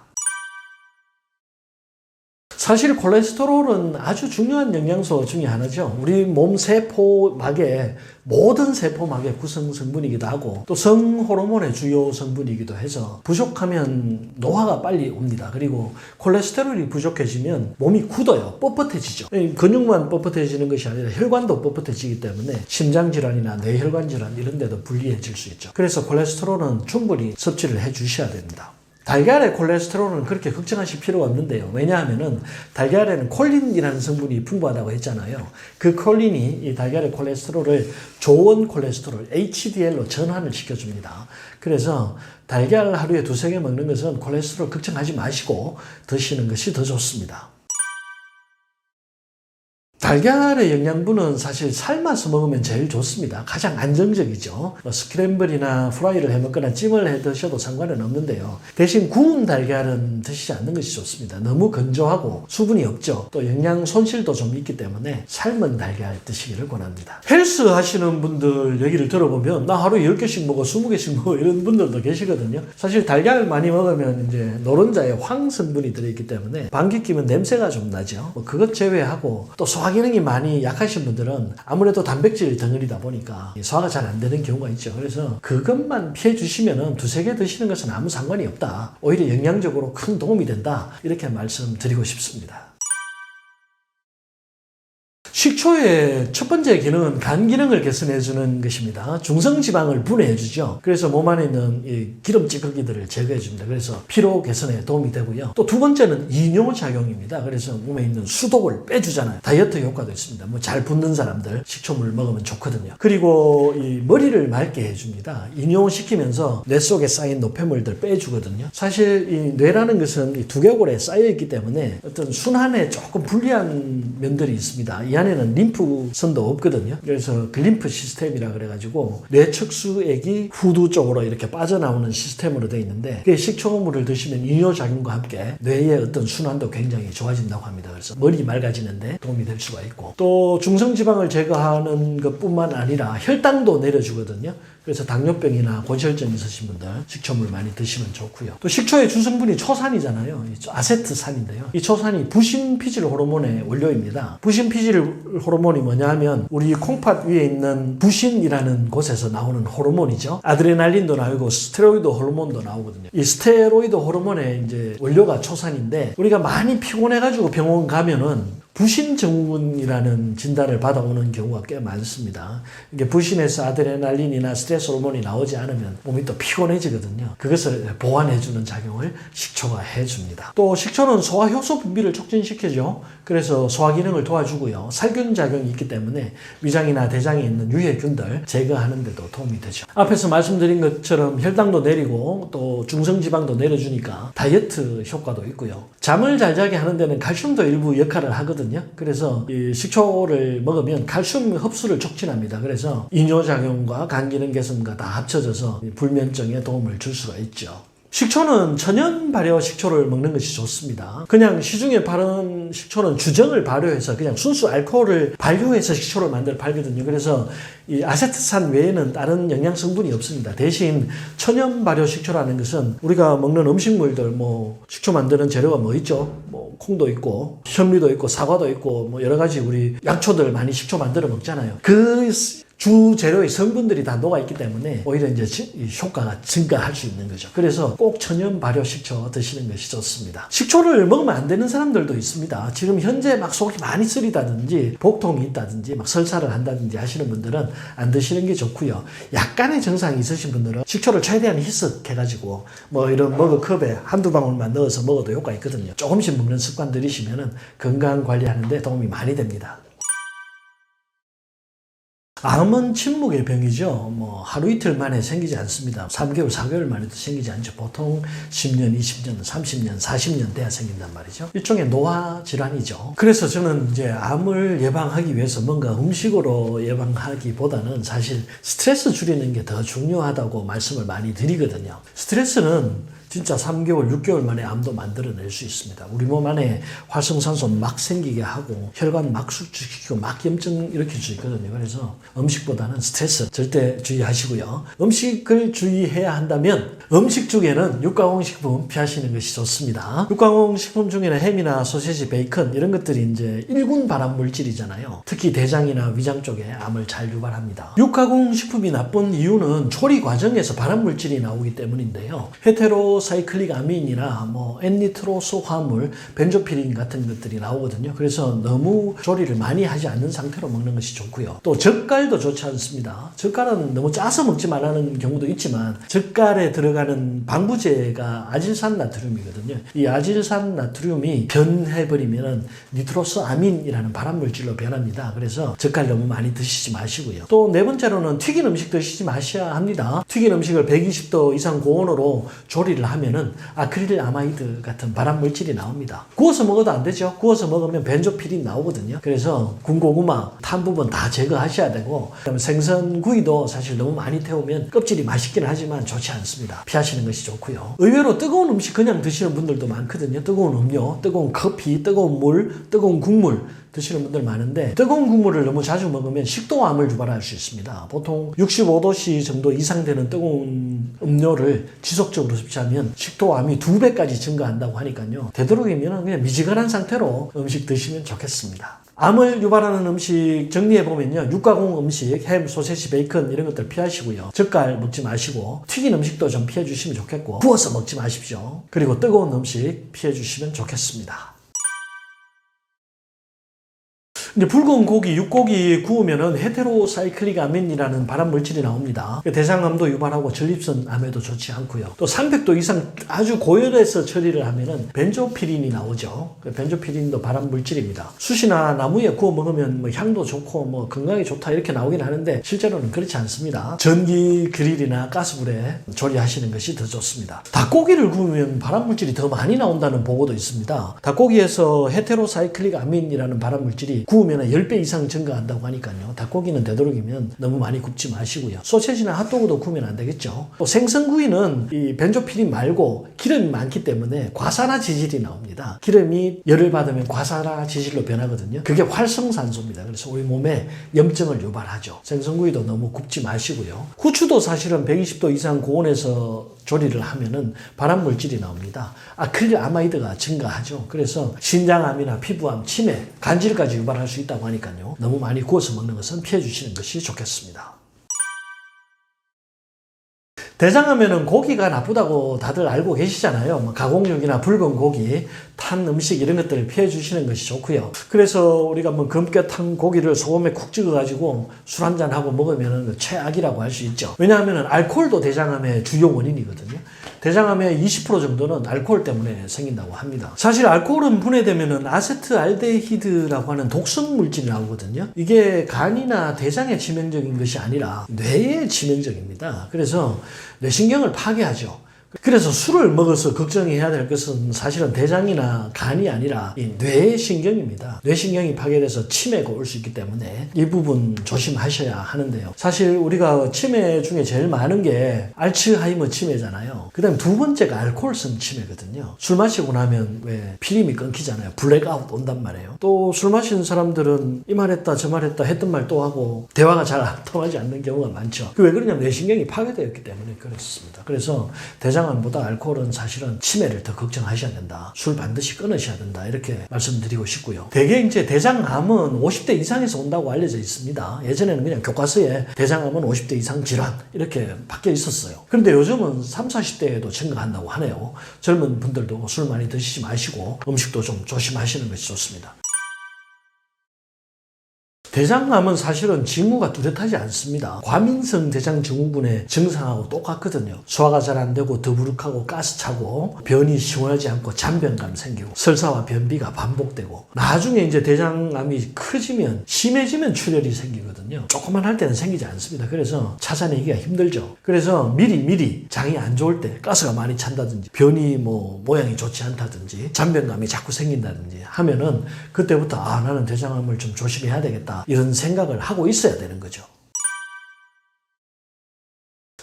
사실 콜레스테롤은 아주 중요한 영양소 중에 하나죠. 우리 몸 세포막의 모든 세포막의 구성 성분이기도 하고 또 성호르몬의 주요 성분이기도 해서 부족하면 노화가 빨리 옵니다. 그리고 콜레스테롤이 부족해지면 몸이 굳어요. 뻣뻣해지죠. 근육만 뻣뻣해지는 것이 아니라 혈관도 뻣뻣해지기 때문에 심장질환이나 뇌혈관 질환 이런 데도 불리해질 수 있죠. 그래서 콜레스테롤은 충분히 섭취를 해 주셔야 됩니다. 달걀의 콜레스테롤은 그렇게 걱정하실 필요가 없는데요. 왜냐하면은 달걀에는 콜린이라는 성분이 풍부하다고 했잖아요. 그 콜린이 이 달걀의 콜레스테롤을 좋은 콜레스테롤 HDL로 전환을 시켜줍니다. 그래서 달걀 하루에 2-3개 먹는 것은 콜레스테롤 걱정하지 마시고 드시는 것이 더 좋습니다. 달걀의 영양분은 사실 삶아서 먹으면 제일 좋습니다. 가장 안정적이죠. 스크램블이나 프라이를 해 먹거나 찜을 해 드셔도 상관은 없는데요. 대신 구운 달걀은 드시지 않는 것이 좋습니다. 너무 건조하고 수분이 없죠. 또 영양 손실도 좀 있기 때문에 삶은 달걀 드시기를 권합니다. 헬스 하시는 분들 얘기를 들어보면 나 하루에 10개씩 먹어, 20개씩 먹어 이런 분들도 계시거든요. 사실 달걀 많이 먹으면 이제 노른자에 황 성분이 들어있기 때문에 방귀 뀌면 냄새가 좀 나죠. 그것 제외하고 또 소화 기능이 많이 약하신 분들은 아무래도 단백질 덩어리다 보니까 소화가 잘 안 되는 경우가 있죠. 그래서 그것만 피해 주시면은 2-3개 드시는 것은 아무 상관이 없다. 오히려 영양적으로 큰 도움이 된다. 이렇게 말씀드리고 싶습니다. 식초의 첫 번째 기능은 간 기능을 개선해 주는 것입니다. 중성지방을 분해해 주죠. 그래서 몸 안에 있는 이 기름 찌꺼기들을 제거해 줍니다. 그래서 피로 개선에 도움이 되고요. 또 두 번째는 이뇨작용입니다. 그래서 몸에 있는 수독을 빼주잖아요. 다이어트 효과도 있습니다. 잘 붓는 사람들 식초물 먹으면 좋거든요. 그리고 이 머리를 맑게 해줍니다. 이뇨시키면서 뇌 속에 쌓인 노폐물들 빼주거든요. 사실 이 뇌라는 것은 이 두개골에 쌓여 있기 때문에 어떤 순환에 조금 불리한 면들이 있습니다. 이 안에는 림프선도 없거든요. 그래서 글림프 시스템이라 그래가지고 뇌척수액이 후두 쪽으로 이렇게 빠져나오는 시스템으로 되어 있는데 그 식초물을 드시면 이뇨작용과 함께 뇌의 어떤 순환도 굉장히 좋아진다고 합니다. 그래서 머리 맑아지는데 도움이 될 수가 있고 또 중성지방을 제거하는 것뿐만 아니라 혈당도 내려주거든요. 그래서 당뇨병이나 고지혈증 있으신 분들 식초물 많이 드시면 좋고요. 또 식초의 주성분이 초산이잖아요. 아세트산인데요. 이 초산이 부신피질 호르몬의 원료입니다. 부신피질 호르몬이 뭐냐 하면 우리 콩팥 위에 있는 부신이라는 곳에서 나오는 호르몬이죠. 아드레날린도 나오고 스테로이드 호르몬도 나오거든요. 이 스테로이드 호르몬의 이제 원료가 초산인데 우리가 많이 피곤해가지고 병원 가면은 부신증후군이라는 진단을 받아오는 경우가 꽤 많습니다. 이게 부신에서 아드레날린이나 스트레스 호르몬이 나오지 않으면 몸이 또 피곤해지거든요. 그것을 보완해주는 작용을 식초가 해줍니다. 또 식초는 소화효소 분비를 촉진시키죠. 그래서 소화 기능을 도와주고요. 살균 작용이 있기 때문에 위장이나 대장에 있는 유해균들 제거하는 데도 도움이 되죠. 앞에서 말씀드린 것처럼 혈당도 내리고 또 중성지방도 내려주니까 다이어트 효과도 있고요. 잠을 잘 자게 하는 데는 칼슘도 일부 역할을 하거든요. 그래서 이 식초를 먹으면 칼슘 흡수를 촉진합니다. 그래서 이뇨작용과 간 기능 개선과 다 합쳐져서 불면증에 도움을 줄 수가 있죠. 식초는 천연 발효 식초를 먹는 것이 좋습니다. 그냥 시중에 파는 식초는 주정을 발효해서 그냥 순수 알코올을 발효해서 식초를 만들어 팔거든요. 그래서 이 아세트산 외에는 다른 영양 성분이 없습니다. 대신 천연 발효 식초라는 것은 우리가 먹는 음식물들 식초 만드는 재료가 뭐 있죠? 콩도 있고 현미도 있고 사과도 있고 여러 가지 우리 약초들 많이 식초 만들어 먹잖아요. 그 주 재료의 성분들이 다 녹아있기 때문에 오히려 이제 효과가 증가할 수 있는 거죠. 그래서 꼭 천연 발효 식초 드시는 것이 좋습니다. 식초를 먹으면 안 되는 사람들도 있습니다. 지금 현재 막 속이 많이 쓰리다든지 복통이 있다든지 막 설사를 한다든지 하시는 분들은 안 드시는 게 좋고요. 약간의 증상이 있으신 분들은 식초를 최대한 희석해가지고 이런 머그컵에 한두 방울만 넣어서 먹어도 효과 있거든요. 조금씩 먹는 습관 들이시면 건강 관리하는 데 도움이 많이 됩니다. 암은 침묵의 병이죠. 뭐 하루 이틀 만에 생기지 않습니다. 3개월, 4개월 만에도 생기지 않죠. 보통 10년, 20년, 30년, 40년 돼야 생긴단 말이죠. 일종의 노화 질환이죠. 그래서 저는 이제 암을 예방하기 위해서 뭔가 음식으로 예방하기보다는 사실 스트레스 줄이는 게 더 중요하다고 말씀을 많이 드리거든요. 스트레스는 진짜 3개월, 6개월 만에 암도 만들어낼 수 있습니다. 우리 몸 안에 활성산소 막 생기게 하고 혈관 막 수축시키고 막 염증 일으킬 수 있거든요. 그래서 음식보다는 스트레스 절대 주의하시고요. 음식을 주의해야 한다면 음식 중에는 육가공식품 피하시는 것이 좋습니다. 육가공식품 중에는 햄이나 소시지, 베이컨 이런 것들이 이제 1군 발암 물질이잖아요. 특히 대장이나 위장 쪽에 암을 잘 유발합니다. 육가공식품이 나쁜 이유는 조리 과정에서 발암 물질이 나오기 때문인데요. 헤테로사이클릭 아민이나 뭐 N니트로소 화물, 벤조피린 같은 것들이 나오거든요. 그래서 너무 조리를 많이 하지 않는 상태로 먹는 것이 좋고요. 또 젓갈도 좋지 않습니다. 젓갈은 너무 짜서 먹지 말라는 경우도 있지만 젓갈에 들어가는 방부제가 아질산 나트륨이거든요. 이 아질산 나트륨이 변해버리면 니트로스 아민이라는 발암 물질로 변합니다. 그래서 젓갈 너무 많이 드시지 마시고요. 또 네 번째로는 튀긴 음식 드시지 마셔야 합니다. 튀긴 음식을 120도 이상 고온으로 조리를 하면은 아크릴 아마이드 같은 발암 물질이 나옵니다. 구워서 먹어도 안 되죠. 구워서 먹으면 벤조피린 나오거든요. 그래서 군고구마, 탄 부분 다 제거하셔야 되고, 그다음에 생선구이도 사실 너무 많이 태우면 껍질이 맛있긴 하지만 좋지 않습니다. 피하시는 것이 좋고요. 의외로 뜨거운 음식 그냥 드시는 분들도 많거든요. 뜨거운 음료, 뜨거운 커피, 뜨거운 물, 뜨거운 국물 드시는 분들 많은데 뜨거운 국물을 너무 자주 먹으면 식도암을 유발할 수 있습니다. 보통 65도씨 정도 이상 되는 뜨거운 음료를 지속적으로 섭취하면 식도암이 2배까지 증가한다고 하니까요. 되도록이면 그냥 미지근한 상태로 음식 드시면 좋겠습니다. 암을 유발하는 음식 정리해보면요. 육가공 음식, 햄, 소세지, 베이컨 이런 것들 피하시고요. 젓갈 먹지 마시고 튀긴 음식도 좀 피해주시면 좋겠고 구워서 먹지 마십시오. 그리고 뜨거운 음식 피해주시면 좋겠습니다. 이제 붉은 고기, 육고기 구우면은 헤테로사이클릭 아민이라는 발암 물질이 나옵니다. 대장암도 유발하고 전립선 암에도 좋지 않고요. 또 300도 이상 아주 고열해서 처리를 하면은 벤조피린이 나오죠. 벤조피린도 발암 물질입니다. 숯이나 나무에 구워 먹으면 뭐 향도 좋고 뭐 건강에 좋다 이렇게 나오긴 하는데 실제로는 그렇지 않습니다. 전기 그릴이나 가스불에 조리하시는 것이 더 좋습니다. 닭고기를 구우면 발암 물질이 더 많이 나온다는 보고도 있습니다. 닭고기에서 헤테로사이클릭 아민이라는 발암 물질이 구우면 10배 이상 증가한다고 하니까요. 닭고기는 되도록이면 너무 많이 굽지 마시고요. 소세지나 핫도그도 구우면 안 되겠죠. 또 생선구이는 이 벤조피린 말고 기름이 많기 때문에 과산화 지질이 나옵니다. 기름이 열을 받으면 과산화 지질로 변하거든요. 그게 활성산소입니다. 그래서 우리 몸에 염증을 유발하죠. 생선구이도 너무 굽지 마시고요. 후추도 사실은 120도 이상 고온에서 조리를 하면은 발암 물질이 나옵니다. 아크릴 아마이드가 증가하죠. 그래서 신장암이나 피부암, 치매, 간질까지 유발할 수 있다고 하니까요. 너무 많이 구워서 먹는 것은 피해 주시는 것이 좋겠습니다. 대장암에는 고기가 나쁘다고 다들 알고 계시잖아요. 뭐 가공육이나 붉은 고기, 탄 음식 이런 것들을 피해 주시는 것이 좋고요. 그래서 우리가 뭐 검게 탄 고기를 소금에 쿡 찍어가지고 술 한잔 하고 먹으면 최악이라고 할 수 있죠. 왜냐하면 알코올도 대장암의 주요 원인이거든요. 대장암의 20% 정도는 알코올 때문에 생긴다고 합니다. 사실 알코올은 분해되면 아세트알데히드라고 하는 독성 물질이 나오거든요. 이게 간이나 대장에 치명적인 것이 아니라 뇌에 치명적입니다. 그래서 뇌신경을 파괴하죠. 그래서 술을 먹어서 걱정해야 될 것은 사실은 대장이나 간이 아니라 이 뇌신경입니다. 뇌신경이 파괴돼서 치매가 올 수 있기 때문에 이 부분 조심하셔야 하는데요. 사실 우리가 치매 중에 제일 많은 게 알츠하이머 치매잖아요. 그 다음에 두 번째가 알코올성 치매거든요. 술 마시고 나면 왜 필름이 끊기잖아요. 블랙아웃 온단 말이에요. 또 술 마신 사람들은 이 말했다 저 말했다 했던 말 또 하고 대화가 잘 통하지 않는 경우가 많죠. 왜 그러냐면 뇌신경이 파괴되었기 때문에 그렇습니다. 그래서 대장암보다 알코올은 사실은 치매를 더 걱정하셔야 된다. 술 반드시 끊으셔야 된다. 이렇게 말씀드리고 싶고요. 대개 이제 대장암은 50대 이상에서 온다고 알려져 있습니다. 예전에는 그냥 교과서에 대장암은 50대 이상 질환 이렇게 바뀌어 있었어요. 그런데 요즘은 30, 40대에도 증가한다고 하네요. 젊은 분들도 술 많이 드시지 마시고 음식도 좀 조심하시는 것이 좋습니다. 대장암은 사실은 징후가 뚜렷하지 않습니다. 과민성 대장 증후군의 증상하고 똑같거든요. 소화가 잘 안 되고 더부룩하고 가스 차고 변이 시원하지 않고 잔변감 생기고 설사와 변비가 반복되고 나중에 이제 대장암이 커지면 심해지면 출혈이 생기거든요. 조금만 할 때는 생기지 않습니다. 그래서 찾아내기가 힘들죠. 그래서 미리 장이 안 좋을 때 가스가 많이 찬다든지 변이 모양이 좋지 않다든지 잔변감이 자꾸 생긴다든지 하면은 그때부터 나는 대장암을 좀 조심해야 되겠다 이런 생각을 하고 있어야 되는 거죠.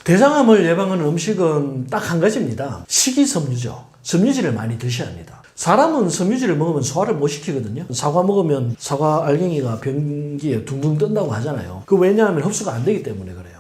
대장암을 예방하는 음식은 딱 한 가지입니다. 식이섬유죠. 섬유질을 많이 드셔야 합니다. 사람은 섬유질을 먹으면 소화를 못 시키거든요. 사과 먹으면 사과 알갱이가 변기에 둥둥 뜬다고 하잖아요. 그 왜냐하면 흡수가 안 되기 때문에 그래요.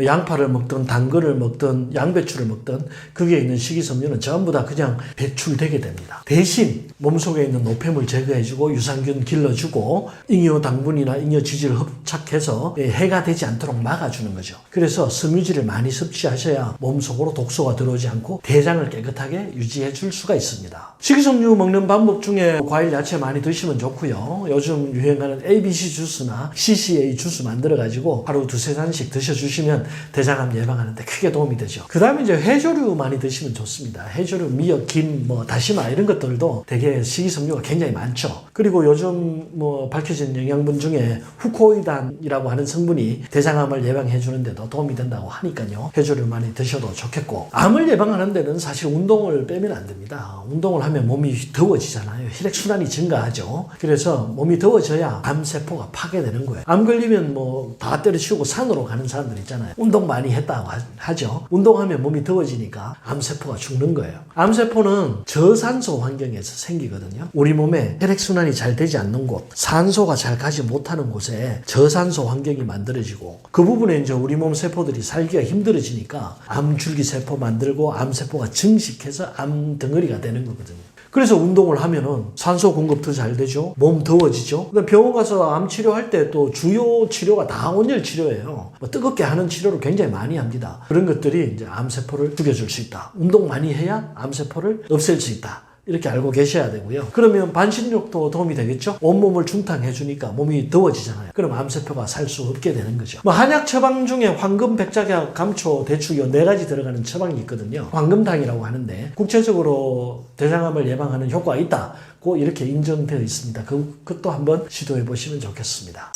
양파를 먹든 당근을 먹든 양배추를 먹든 거기에 있는 식이섬유는 전부 다 그냥 배출되게 됩니다. 대신 몸속에 있는 노폐물 제거해주고 유산균 길러주고 잉여 당분이나 잉여 지질을 흡착해서 해가 되지 않도록 막아주는 거죠. 그래서 섬유질을 많이 섭취하셔야 몸속으로 독소가 들어오지 않고 대장을 깨끗하게 유지해 줄 수가 있습니다. 식이섬유 먹는 방법 중에 과일, 야채 많이 드시면 좋고요. 요즘 유행하는 ABC 주스나 CCA 주스 만들어가지고 하루 2-3잔씩 드셔주시면 대장암 예방하는데 크게 도움이 되죠. 그 다음에 이제 해조류 많이 드시면 좋습니다. 해조류, 미역, 김, 다시마 이런 것들도 되게 식이섬유가 굉장히 많죠. 그리고 요즘 밝혀진 영양분 중에 후코이단이라고 하는 성분이 대장암을 예방해 주는데도 도움이 된다고 하니까요. 해조류 많이 드셔도 좋겠고, 암을 예방하는 데는 사실 운동을 빼면 안 됩니다. 운동을 하면 몸이 더워지잖아요. 혈액순환이 증가하죠. 그래서 몸이 더워져야 암세포가 파괴되는 거예요. 암 걸리면 다 때려치우고 산으로 가는 사람들 있잖아요. 운동 많이 했다고 하죠. 운동하면 몸이 더워지니까 암세포가 죽는 거예요. 암세포는 저산소 환경에서 생기거든요. 우리 몸에 혈액순환이 잘 되지 않는 곳, 산소가 잘 가지 못하는 곳에 저산소 환경이 만들어지고 그 부분에 이제 우리 몸 세포들이 살기가 힘들어지니까 암줄기세포 만들고 암세포가 증식해서 암덩어리가 되는 거거든요. 그래서 운동을 하면은 산소 공급 더 잘 되죠. 몸 더워지죠. 병원 가서 암 치료할 때 또 주요 치료가 다 온열 치료예요. 뜨겁게 하는 치료를 굉장히 많이 합니다. 그런 것들이 이제 암세포를 죽여줄 수 있다. 운동 많이 해야 암세포를 없앨 수 있다. 이렇게 알고 계셔야 되고요. 그러면 반신욕도 도움이 되겠죠? 온몸을 중탕해 주니까 몸이 더워지잖아요. 그럼 암세포가 살 수 없게 되는 거죠. 한약 처방 중에 황금, 백작약, 감초, 대추 이 4가지 들어가는 처방이 있거든요. 황금탕이라고 하는데 국제적으로 대장암을 예방하는 효과가 있다고 이렇게 인정되어 있습니다. 그것도 한번 시도해 보시면 좋겠습니다.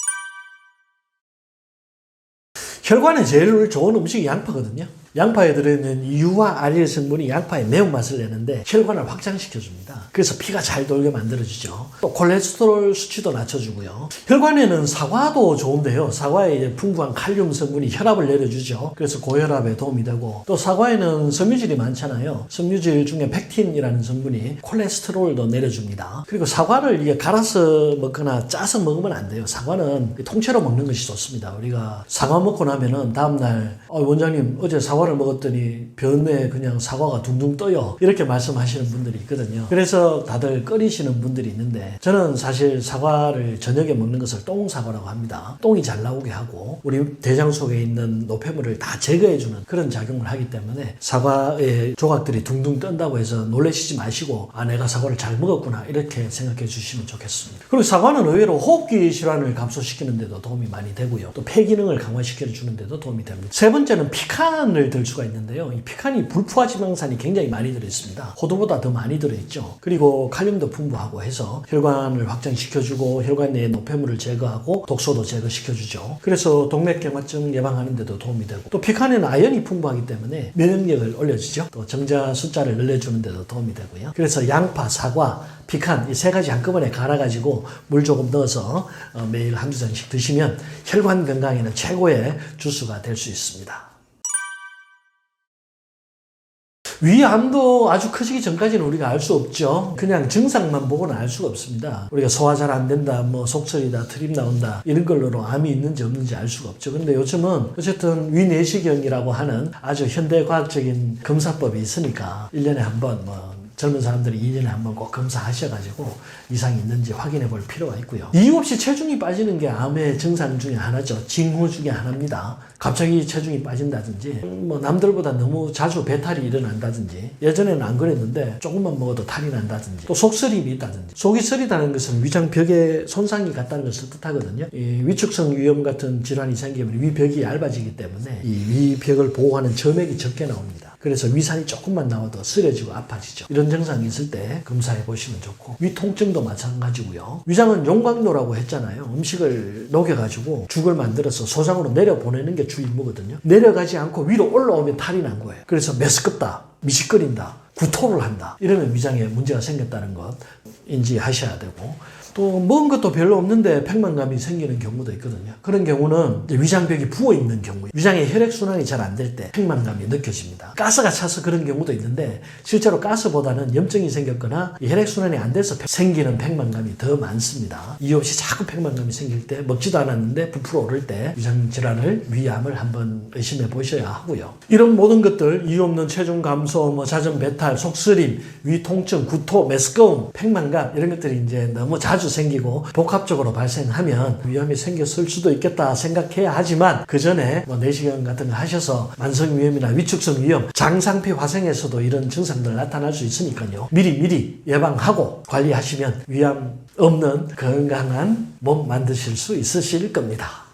혈관에 제일 좋은 음식이 양파거든요. 양파에 들어있는 유화 아릴 성분이 양파의 매운맛을 내는데 혈관을 확장시켜줍니다. 그래서 피가 잘 돌게 만들어주죠. 또 콜레스테롤 수치도 낮춰주고요. 혈관에는 사과도 좋은데요. 사과에 풍부한 칼륨 성분이 혈압을 내려주죠. 그래서 고혈압에 도움이 되고, 또 사과에는 섬유질이 많잖아요. 섬유질 중에 펙틴이라는 성분이 콜레스테롤도 내려줍니다. 그리고 사과를 이게 갈아서 먹거나 짜서 먹으면 안 돼요. 사과는 통째로 먹는 것이 좋습니다. 우리가 사과 먹고 나면은 다음날 원장님 어제 사과를 먹었더니 변에 그냥 사과가 둥둥 떠요. 이렇게 말씀하시는 분들이 있거든요. 그래서 다들 끓이시는 분들이 있는데, 저는 사실 사과를 저녁에 먹는 것을 똥사과라고 합니다. 똥이 잘 나오게 하고 우리 대장 속에 있는 노폐물을 다 제거해주는 그런 작용을 하기 때문에 사과의 조각들이 둥둥 뜬다고 해서 놀라시지 마시고 내가 사과를 잘 먹었구나 이렇게 생각해 주시면 좋겠습니다. 그리고 사과는 의외로 호흡기 질환을 감소시키는 데도 도움이 많이 되고요. 또 폐 기능을 강화시켜 주는 데도 도움이 됩니다. 세 번째는 피칸을 들 수가 있는데요. 이 피칸이 불포화 지방산이 굉장히 많이 들어있습니다. 호두보다 더 많이 들어있죠. 그리고 칼륨도 풍부하고 해서 혈관을 확장시켜주고 혈관 내의 노폐물을 제거하고 독소도 제거시켜주죠. 그래서 동맥경화증 예방하는 데도 도움이 되고, 또 피칸에는 아연이 풍부하기 때문에 면역력을 올려주죠. 또 정자 숫자를 늘려주는 데도 도움이 되고요. 그래서 양파, 사과, 피칸 이 3가지 한꺼번에 갈아가지고 물 조금 넣어서 매일 1-2잔씩 드시면 혈관 건강에는 최고의 주스가 될 수 있습니다. 위암도 아주 커지기 전까지는 우리가 알 수 없죠. 그냥 증상만 보고는 알 수가 없습니다. 우리가 소화 잘 안 된다, 속설이다, 트림 나온다 이런 걸로 암이 있는지 없는지 알 수가 없죠. 근데 요즘은 어쨌든 위내시경이라고 하는 아주 현대과학적인 검사법이 있으니까 1년에 한 번 젊은 사람들이 2년에 한번 꼭 검사하셔가지고 이상이 있는지 확인해 볼 필요가 있고요. 이유 없이 체중이 빠지는 게 암의 증상 중에 하나죠. 징후 중에 하나입니다. 갑자기 체중이 빠진다든지 뭐 남들보다 너무 자주 배탈이 일어난다든지 예전에는 안 그랬는데 조금만 먹어도 탈이 난다든지 또 속쓰림이 있다든지 속이 쓰리다는 것은 위장벽에 손상이 갔다는 것을 뜻하거든요. 이 위축성 위염 같은 질환이 생기면 위벽이 얇아지기 때문에 이 위벽을 보호하는 점액이 적게 나옵니다. 그래서 위산이 조금만 나와도 쓰려지고 아파지죠. 이런 증상이 있을 때 검사해 보시면 좋고 위통증도 마찬가지고요. 위장은 용광로라고 했잖아요. 음식을 녹여가지고 죽을 만들어서 소장으로 내려보내는 게 주 임무거든요. 내려가지 않고 위로 올라오면 탈이 난 거예요. 그래서 메스껍다, 미식거린다, 구토를 한다. 이러면 위장에 문제가 생겼다는 것 인지하셔야 되고 또 먹은 것도 별로 없는데 팽만감이 생기는 경우도 있거든요. 그런 경우는 위장벽이 부어있는 경우에 위장의 혈액순환이 잘 안 될 때 팽만감이 느껴집니다. 가스가 차서 그런 경우도 있는데 실제로 가스보다는 염증이 생겼거나 혈액순환이 안 돼서 생기는 팽만감이 더 많습니다. 이유 없이 자꾸 팽만감이 생길 때 먹지도 않았는데 부풀어 오를 때 위장질환을 위암을 한번 의심해 보셔야 하고요. 이런 모든 것들 이유 없는 체중 감소, 뭐 잦은 배탈, 속쓰림, 위통증, 구토, 메스꺼움, 팽만감 이런 것들이 이제 너무 자주 생기고 복합적으로 발생하면 위암이 생겼을 수도 있겠다 생각해야 하지만 그 전에 뭐 내시경 같은 거 하셔서 만성위염이나 위축성 위염, 장상피 화생에서도 이런 증상들 나타날 수 있으니까요. 미리 예방하고 관리하시면 위암 없는 건강한 몸 만드실 수 있으실 겁니다.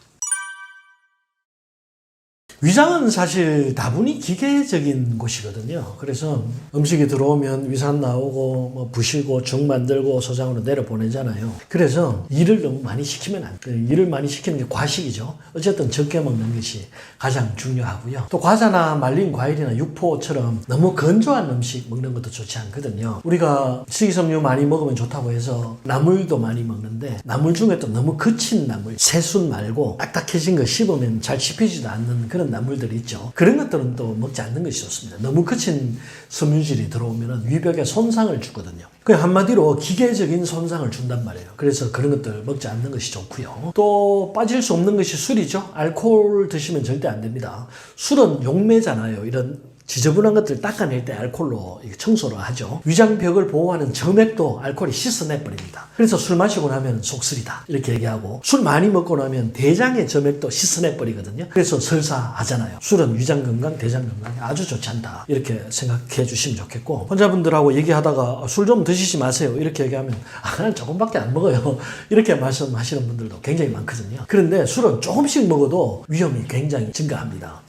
위장은 사실 다분히 기계적인 곳이거든요. 그래서 음식이 들어오면 위산 나오고 뭐 부시고 죽 만들고 소장으로 내려보내잖아요. 그래서 일을 너무 많이 시키면 안 돼요. 일을 많이 시키는 게 과식이죠. 어쨌든 적게 먹는 것이 가장 중요하고요. 또 과자나 말린 과일이나 육포처럼 너무 건조한 음식 먹는 것도 좋지 않거든요. 우리가 식이섬유 많이 먹으면 좋다고 해서 나물도 많이 먹는데 나물 중에 또 너무 거친 나물, 새순 말고 딱딱해진 거 씹으면 잘 씹히지도 않는 그런 나물들이 있죠. 그런 것들은 또 먹지 않는 것이 좋습니다. 너무 거친 섬유질이 들어오면 위벽에 손상을 주거든요. 그냥 한마디로 기계적인 손상을 준단 말이에요. 그래서 그런 것들 먹지 않는 것이 좋고요. 또 빠질 수 없는 것이 술이죠. 알코올 드시면 절대 안 됩니다. 술은 용매잖아요. 이런 지저분한 것들 닦아낼 때 알코올로 청소를 하죠. 위장벽을 보호하는 점액도 알코올이 씻어내버립니다. 그래서 술 마시고 나면 속쓰리다 이렇게 얘기하고 술 많이 먹고 나면 대장의 점액도 씻어내버리거든요. 그래서 설사하잖아요. 술은 위장 건강, 대장 건강에 아주 좋지 않다 이렇게 생각해 주시면 좋겠고 환자분들하고 얘기하다가 술 좀 드시지 마세요 이렇게 얘기하면 난 조금밖에 안 먹어요 이렇게 말씀하시는 분들도 굉장히 많거든요. 그런데 술은 조금씩 먹어도 위험이 굉장히 증가합니다.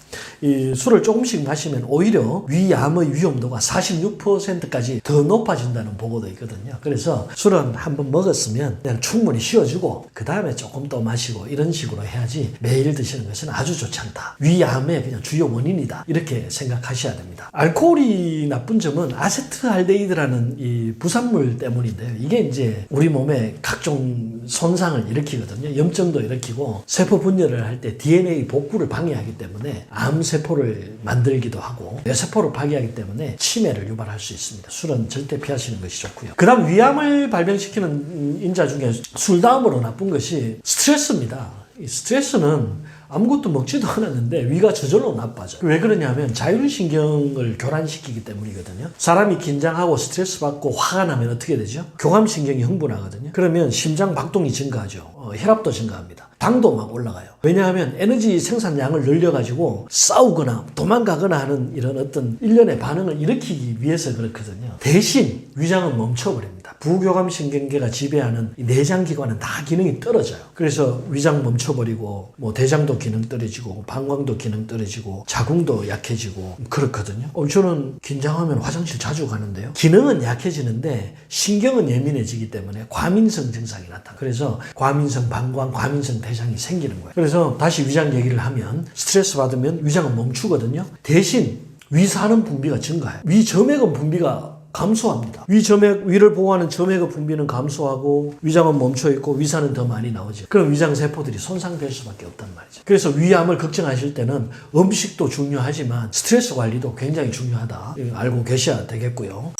이 술을 조금씩 마시면 오히려 위암의 위험도가 46%까지 더 높아진다는 보고도 있거든요. 그래서 술은 한번 먹었으면 그냥 충분히 쉬어주고 그 다음에 조금 더 마시고 이런 식으로 해야지 매일 드시는 것은 아주 좋지 않다. 위암의 그냥 주요 원인이다. 이렇게 생각하셔야 됩니다. 알코올이 나쁜 점은 아세트알데히드라는 이 부산물 때문인데요. 이게 이제 우리 몸에 각종 손상을 일으키거든요. 염증도 일으키고 세포 분열을 할 때 DNA 복구를 방해하기 때문에 암세포를 만들기도 하고 뇌세포를 파괴하기 때문에 치매를 유발할 수 있습니다. 술은 절대 피하시는 것이 좋고요. 그 다음 위암을 발병시키는 인자 중에 술 다음으로 나쁜 것이 스트레스입니다. 이 스트레스는 아무것도 먹지도 않았는데 위가 저절로 나빠져요. 왜 그러냐면 자율신경을 교란시키기 때문이거든요. 사람이 긴장하고 스트레스 받고 화가 나면 어떻게 되죠? 교감신경이 흥분하거든요. 그러면 심장 박동이 증가하죠. 혈압도 증가합니다. 당도 막 올라가요. 왜냐하면 에너지 생산량을 늘려가지고 싸우거나 도망가거나 하는 이런 어떤 일련의 반응을 일으키기 위해서 그렇거든요. 대신 위장은 멈춰버립니다. 부교감신경계가 지배하는 이 내장기관은 다 기능이 떨어져요. 그래서 위장 멈춰버리고 뭐 대장도 기능 떨어지고 방광도 기능 떨어지고 자궁도 약해지고 그렇거든요. 저는 긴장하면 화장실 자주 가는데요. 기능은 약해지는데 신경은 예민해지기 때문에 과민성 증상이 나타나요. 그래서 과민성 방광, 과민성 대장이 생기는 거예요. 그래서 다시 위장 얘기를 하면 스트레스 받으면 위장은 멈추거든요. 대신 위산은 분비가 증가해요. 위점액은 분비가 감소합니다. 위를 보호하는 점액의 분비는 감소하고 위장은 멈춰있고 위산은 더 많이 나오죠. 그럼 위장세포들이 손상될 수밖에 없단 말이죠. 그래서 위암을 걱정하실 때는 음식도 중요하지만 스트레스 관리도 굉장히 중요하다. 알고 계셔야 되겠고요.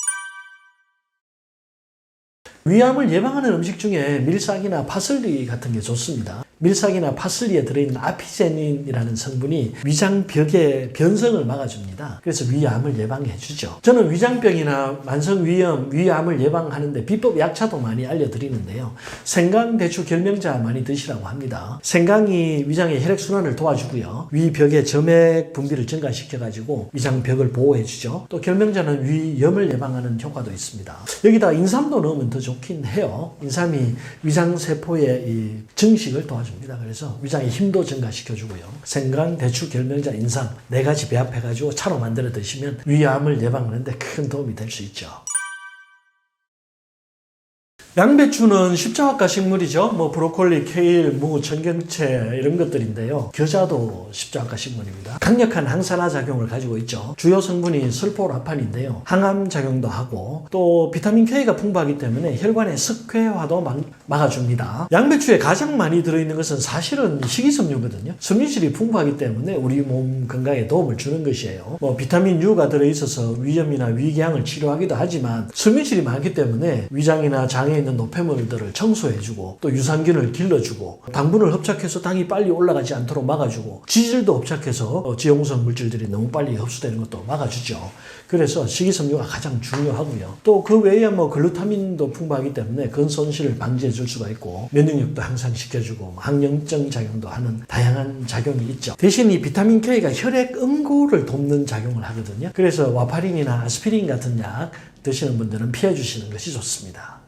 위암을 예방하는 음식 중에 밀싹이나 파슬리 같은 게 좋습니다. 밀싹이나 파슬리에 들어있는 아피제닌이라는 성분이 위장벽의 변성을 막아줍니다. 그래서 위암을 예방해주죠. 저는 위장병이나 만성위염, 위암을 예방하는데 비법 약차도 많이 알려드리는데요. 생강, 대추, 결명자 많이 드시라고 합니다. 생강이 위장의 혈액순환을 도와주고요. 위벽의 점액 분비를 증가시켜가지고 위장벽을 보호해주죠. 또 결명자는 위염을 예방하는 효과도 있습니다. 여기다 인삼도 넣으면 더 좋긴 해요. 인삼이 위장세포의 이 증식을 도와줍니다. 그래서 위장의 힘도 증가시켜주고요. 생강, 대추, 결명자, 인삼 4가지 배합해가지고 차로 만들어 드시면 위암을 예방하는데 큰 도움이 될 수 있죠. 양배추는 십자화과 식물이죠. 뭐 브로콜리, 케일, 무, 청경채 이런 것들인데요. 겨자도 십자화과 식물입니다. 강력한 항산화 작용을 가지고 있죠. 주요 성분이 설포라판인데요. 항암 작용도 하고 또 비타민 K가 풍부하기 때문에 혈관의 석회화도 막아줍니다. 양배추에 가장 많이 들어있는 것은 사실은 식이섬유거든요. 섬유질이 풍부하기 때문에 우리 몸 건강에 도움을 주는 것이에요. 뭐 비타민 U가 들어있어서 위염이나 위궤양을 치료하기도 하지만 섬유질이 많기 때문에 위장이나 장에 있는 노폐물들을 청소해주고 또 유산균을 길러주고 당분을 흡착해서 당이 빨리 올라가지 않도록 막아주고 지질도 흡착해서 지용성 물질들이 너무 빨리 흡수되는 것도 막아주죠. 그래서 식이섬유가 가장 중요하고요. 또 그 외에 뭐 글루타민도 풍부하기 때문에 근손실을 방지해 줄 수가 있고 면역력도 향상시켜주고 항염증 작용도 하는 다양한 작용이 있죠. 대신 이 비타민 K가 혈액 응고를 돕는 작용을 하거든요. 그래서 와파린이나 아스피린 같은 약 드시는 분들은 피해 주시는 것이 좋습니다.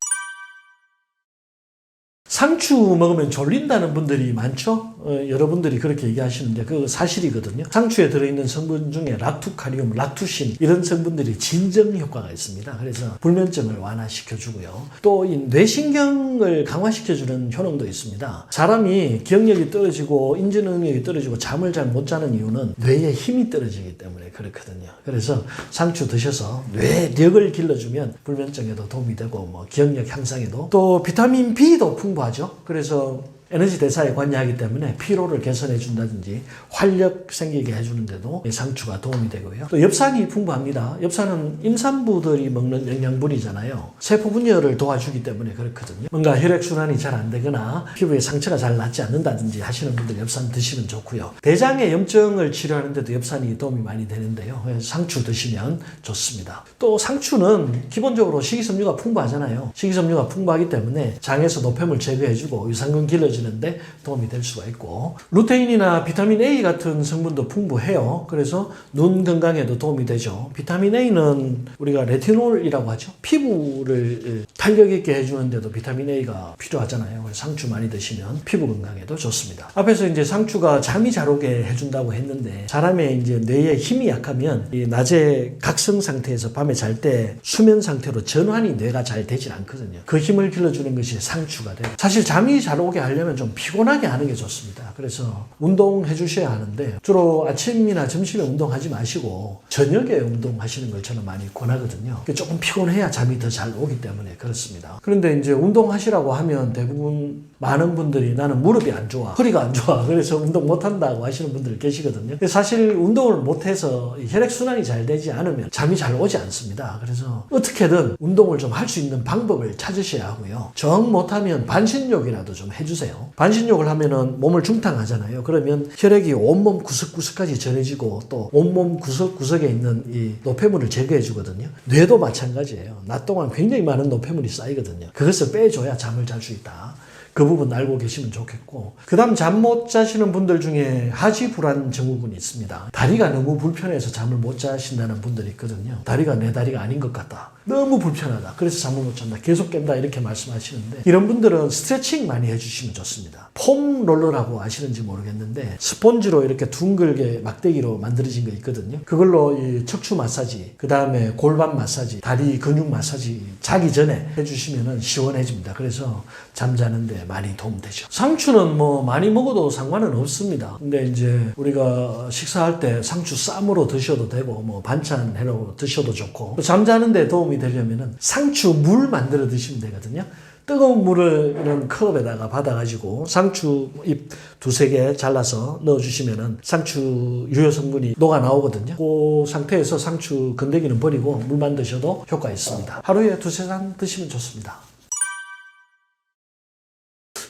상추 먹으면 졸린다는 분들이 많죠? 여러분들이 그렇게 얘기하시는데 그거 사실이거든요. 상추에 들어있는 성분 중에 락투카리움, 락투신 이런 성분들이 진정 효과가 있습니다. 그래서 불면증을 완화시켜주고요. 또 이 뇌신경을 강화시켜주는 효능도 있습니다. 사람이 기억력이 떨어지고 인지 능력이 떨어지고 잠을 잘 못 자는 이유는 뇌에 힘이 떨어지기 때문에 그렇거든요. 그래서 상추 드셔서 뇌력을 길러주면 불면증에도 도움이 되고 뭐 기억력 향상에도 또 비타민 B도 풍부하죠. 그래서 에너지 대사에 관여하기 때문에 피로를 개선해 준다든지 활력 생기게 해주는데도 상추가 도움이 되고요. 또 엽산이 풍부합니다. 엽산은 임산부들이 먹는 영양분이잖아요. 세포 분열을 도와주기 때문에 그렇거든요. 뭔가 혈액순환이 잘 안 되거나 피부에 상처가 잘 낫지 않는다든지 하시는 분들 엽산 드시면 좋고요. 대장의 염증을 치료하는데도 엽산이 도움이 많이 되는데요. 그래서 상추 드시면 좋습니다. 또 상추는 기본적으로 식이섬유가 풍부하잖아요. 식이섬유가 풍부하기 때문에 장에서 노폐물 제거해주고 유산균 길러주는 데 도움이 될 수가 있고 루테인이나 비타민 A 같은 성분도 풍부해요. 그래서 눈 건강에도 도움이 되죠. 비타민 A는 우리가 레티놀이라고 하죠. 피부를 탄력 있게 해주는데도 비타민 A가 필요하잖아요. 그래서 상추 많이 드시면 피부 건강에도 좋습니다. 앞에서 이제 상추가 잠이 잘 오게 해준다고 했는데 사람의 이제 뇌의 힘이 약하면 이 낮에 각성 상태에서 밤에 잘 때 수면 상태로 전환이 뇌가 잘 되질 않거든요. 그 힘을 길러주는 것이 상추가 돼요. 사실 잠이 잘 오게 하려면 좀 피곤하게 하는 게 좋습니다. 그래서 운동해 주셔야 하는데 주로 아침이나 점심에 운동하지 마시고 저녁에 운동하시는 걸 저는 많이 권하거든요. 조금 피곤해야 잠이 더 잘 오기 때문에 그렇습니다. 그런데 이제 운동하시라고 하면 대부분 많은 분들이 나는 무릎이 안 좋아, 허리가 안 좋아, 그래서 운동 못 한다고 하시는 분들 계시거든요. 사실 운동을 못해서 혈액순환이 잘 되지 않으면 잠이 잘 오지 않습니다. 그래서 어떻게든 운동을 좀 할 수 있는 방법을 찾으셔야 하고요. 정 못하면 반신욕이라도 좀 해주세요. 반신욕을 하면은 몸을 중탕하잖아요. 그러면 혈액이 온몸 구석구석까지 전해지고 또 온몸 구석구석에 있는 이 노폐물을 제거해 주거든요. 뇌도 마찬가지예요. 낮 동안 굉장히 많은 노폐물이 쌓이거든요. 그것을 빼줘야 잠을 잘 수 있다. 그 부분 알고 계시면 좋겠고 그 다음 잠 못 자시는 분들 중에 하지불안 증후군이 있습니다. 다리가 너무 불편해서 잠을 못 자신다는 분들이 있거든요. 다리가 내 다리가 아닌 것 같다. 너무 불편하다. 그래서 잠을 못 잔다. 계속 깬다. 이렇게 말씀하시는데 이런 분들은 스트레칭 많이 해주시면 좋습니다. 폼 롤러라고 아시는지 모르겠는데 스폰지로 이렇게 둥글게 막대기로 만들어진 거 있거든요. 그걸로 이 척추 마사지, 그 다음에 골반 마사지, 다리 근육 마사지 자기 전에 해주시면 시원해집니다. 그래서 잠자는데 많이 도움되죠. 상추는 뭐 많이 먹어도 상관은 없습니다. 근데 이제 우리가 식사할 때 상추 쌈으로 드셔도 되고 뭐 반찬 해로 드셔도 좋고 잠자는데 도움이 되려면은 상추 물 만들어 드시면 되거든요. 뜨거운 물을 이런 컵에다가 받아가지고 상추 잎 2-3개 잘라서 넣어주시면은 상추 유효 성분이 녹아 나오거든요. 그 상태에서 상추 건더기는 버리고 물만 드셔도 효과 있습니다. 하루에 2-3잔 드시면 좋습니다.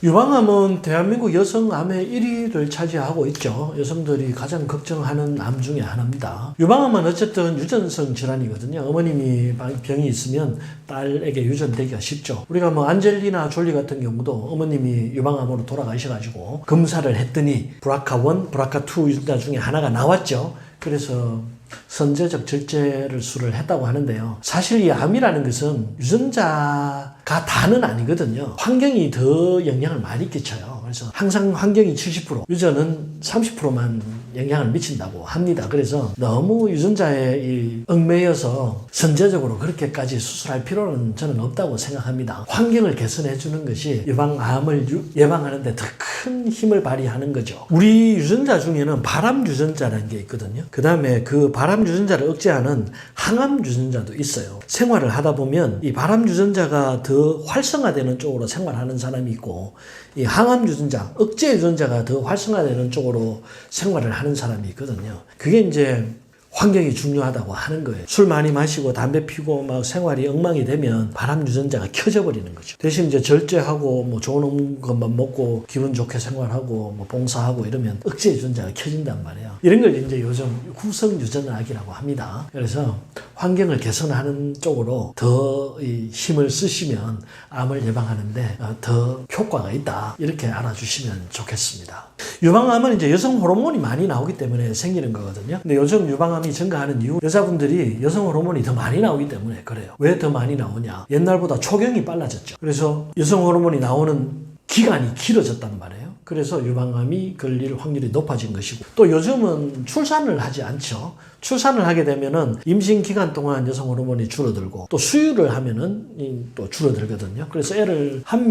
유방암은 대한민국 여성 암의 1위를 차지하고 있죠. 여성들이 가장 걱정하는 암 중에 하나입니다. 유방암은 어쨌든 유전성 질환이거든요. 어머님이 병이 있으면 딸에게 유전되기가 쉽죠. 우리가 뭐 안젤리나 졸리 같은 경우도 어머님이 유방암으로 돌아가셔가지고 검사를 했더니 BRCA1, BRCA2 유전자 중에 하나가 나왔죠. 그래서 선제적 절제를 수를 했다고 하는데요. 사실 이 암이라는 것은 유전자가 다는 아니거든요. 환경이 더 영향을 많이 끼쳐요. 그래서 항상 환경이 70%, 유전은 30%만 영향을 미친다고 합니다. 그래서 너무 유전자에 얽매여서 선제적으로 그렇게까지 수술할 필요는 저는 없다고 생각합니다. 환경을 개선해 주는 것이 유방암을 예방하는 데 더 큰 힘을 발휘하는 거죠. 우리 유전자 중에는 발암 유전자라는 게 있거든요. 그 다음에 그 발암 유전자를 억제하는 항암 유전자도 있어요. 생활을 하다 보면 이 발암 유전자가 더 활성화되는 쪽으로 생활하는 사람이 있고, 이 항암 유전자, 억제 유전자가 더 활성화되는 쪽으로 생활을 하는 사람이 있거든요. 그게 이제 환경이 중요하다고 하는 거예요. 술 많이 마시고 담배 피고 막 생활이 엉망이 되면 발암 유전자가 켜져 버리는 거죠. 대신 이제 절제하고 뭐 좋은 것만 먹고 기분 좋게 생활하고 뭐 봉사하고 이러면 억제 유전자가 켜진단 말이에요. 이런 걸 이제 요즘 후성 유전학이라고 합니다. 그래서 환경을 개선하는 쪽으로 더 힘을 쓰시면 암을 예방하는데 더 효과가 있다. 이렇게 알아주시면 좋겠습니다. 유방암은 이제 여성 호르몬이 많이 나오기 때문에 생기는 거거든요. 근데 요즘 유방암이 증가하는 이유, 여자분들이 여성 호르몬이 더 많이 나오기 때문에 그래요. 왜 더 많이 나오냐? 옛날보다 초경이 빨라졌죠. 그래서 여성 호르몬이 나오는 기간이 길어졌단 말이에요. 그래서 유방암이 걸릴 확률이 높아진 것이고, 또 요즘은 출산을 하지 않죠. 출산을 하게 되면은 임신 기간 동안 여성 호르몬이 줄어들고, 또 수유를 하면은 또 줄어들거든요. 그래서 아이를 한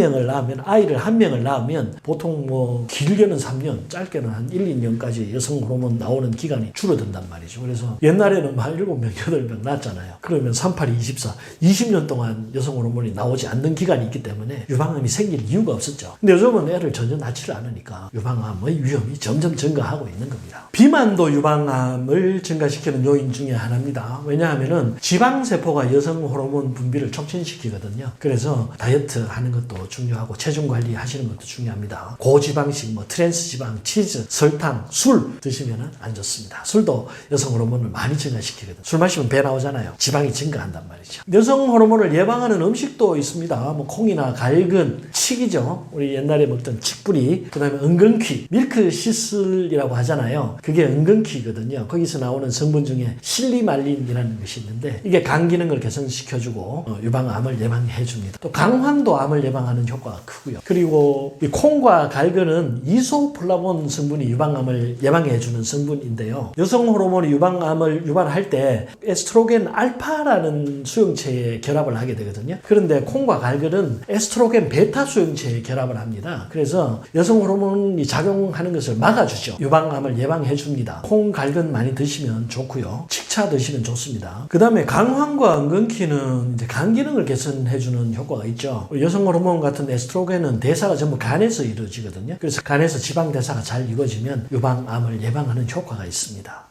명을 낳으면 보통 뭐 길게는 3년, 짧게는 한 1, 2년까지 여성 호르몬 나오는 기간이 줄어든단 말이죠. 그래서 옛날에는 한 7명, 8명 낳았잖아요. 그러면 38, 24, 20년 동안 여성 호르몬이 나오지 않는 기간이 있기 때문에 유방암이 생길 이유가 없었죠. 근데 요즘은 애를 전혀 낳지를 않으니까 유방암의 위험이 점점 증가하고 있는 겁니다. 비만도 유방암을 증가시키는 요인 중에 하나입니다. 왜냐하면은 지방세포가 여성 호르몬 분비를 촉진시키거든요. 그래서 다이어트 하는 것도 중요하고 체중 관리 하시는 것도 중요합니다. 고지방식, 뭐 트랜스지방, 치즈, 설탕, 술 드시면은 안 좋습니다. 술도 여성 호르몬을 많이 증가시키거든요. 술 마시면 배 나오잖아요. 지방이 증가한단 말이죠. 여성 호르몬을 예방하는 음식도 있습니다. 뭐 콩이나 갈근, 칡이죠. 우리 옛날에 먹던 칡뿌리, 그 다음에 은근퀴, 밀크시슬이라고 하잖아요. 그게 은근퀴거든요. 거기서 나오는 성분 중에 실리말린이라는 것이 있는데, 이게 간 기능을 개선시켜주고 유방암을 예방해줍니다. 또 강황도 암을 예방하는 효과가 크고요. 그리고 이 콩과 갈근은 이소플라본 성분이 유방암을 예방해주는 성분인데요. 여성 호르몬이 유방암을 유발할 때 에스트로겐 알파라는 수용체에 결합을 하게 되거든요. 그런데 콩과 갈근은 에스트로겐 베타 수용체에 결합을 합니다. 그래서 여성 호르몬이 작용하는 것을 막아주죠. 유방암을 예방해줍니다. 콩, 갈근 많이 드시면 좋고요. 칡차 드시면 좋습니다. 그 다음에 강황과 은근퀴는 이제 간 기능을 개선해주는 효과가 있죠. 여성 호르몬 같은 에스트로겐은 대사가 전부 간에서 이루어지거든요. 그래서 간에서 지방 대사가 잘 이루어지면 유방암을 예방하는 효과가 있습니다.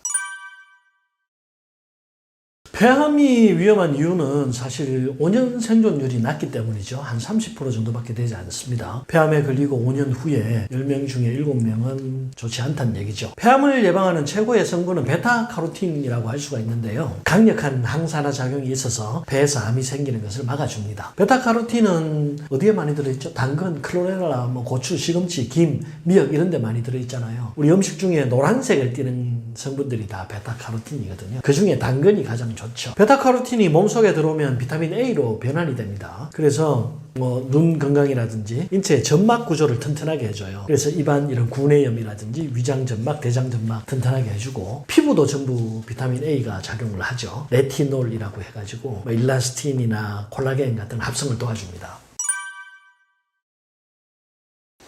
폐암이 위험한 이유는 사실 5년 생존율이 낮기 때문이죠. 한 30% 정도밖에 되지 않습니다. 폐암에 걸리고 5년 후에 10명 중에 7명은 좋지 않다는 얘기죠. 폐암을 예방하는 최고의 성분은 베타카로틴이라고 할 수가 있는데요. 강력한 항산화 작용이 있어서 폐에서 암이 생기는 것을 막아줍니다. 베타카로틴은 어디에 많이 들어있죠? 당근, 클로레라, 뭐 고추, 시금치, 김, 미역 이런 데 많이 들어있잖아요. 우리 음식 중에 노란색을 띠는 성분들이 다 베타카로틴이거든요. 그 중에 당근이 가장 좋죠. 베타카로틴이 몸속에 들어오면 비타민 A로 변환이 됩니다. 그래서 뭐 눈 건강이라든지 인체의 점막 구조를 튼튼하게 해줘요. 그래서 입안 이런 구내염이라든지 위장 점막, 대장 점막 튼튼하게 해주고, 피부도 전부 비타민 A가 작용을 하죠. 레티놀이라고 해가지고 뭐 일라스틴이나 콜라겐 같은 합성을 도와줍니다.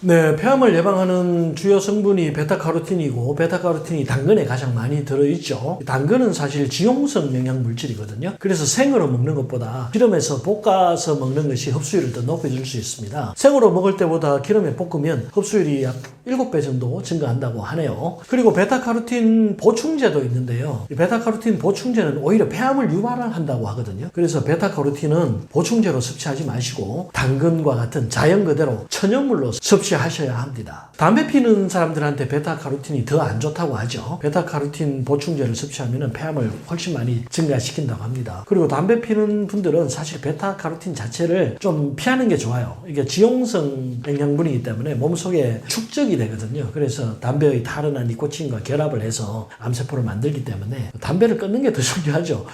네, 폐암을 예방하는 주요 성분이 베타카로틴이고 베타카로틴이 당근에 가장 많이 들어있죠. 당근은 사실 지용성 영양물질이거든요. 그래서 생으로 먹는 것보다 기름에서 볶아서 먹는 것이 흡수율을 더 높여줄 수 있습니다. 생으로 먹을 때보다 기름에 볶으면 흡수율이 약 7배 정도 증가한다고 하네요. 그리고 베타카로틴 보충제도 있는데요. 이 베타카로틴 보충제는 오히려 폐암을 유발한다고 하거든요. 그래서 베타카로틴은 보충제로 섭취하지 마시고 당근과 같은 자연 그대로 천연물로 섭취하셔야 합니다. 담배 피는 사람들한테 베타카로틴이 더 안 좋다고 하죠. 베타카로틴 보충제를 섭취하면 폐암을 훨씬 많이 증가시킨다고 합니다. 그리고 담배 피는 분들은 사실 베타카로틴 자체를 좀 피하는 게 좋아요. 이게 지용성 영양분이기 때문에 몸속에 축적이 되거든요. 그래서 담배의 탈이나 니코틴과 결합을 해서 암세포를 만들기 때문에 담배를 끊는 게 더 중요하죠.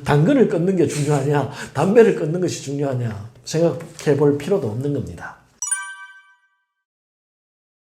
당근을 끊는 게 중요하냐, 담배를 끊는 것이 중요하냐 생각해 볼 필요도 없는 겁니다.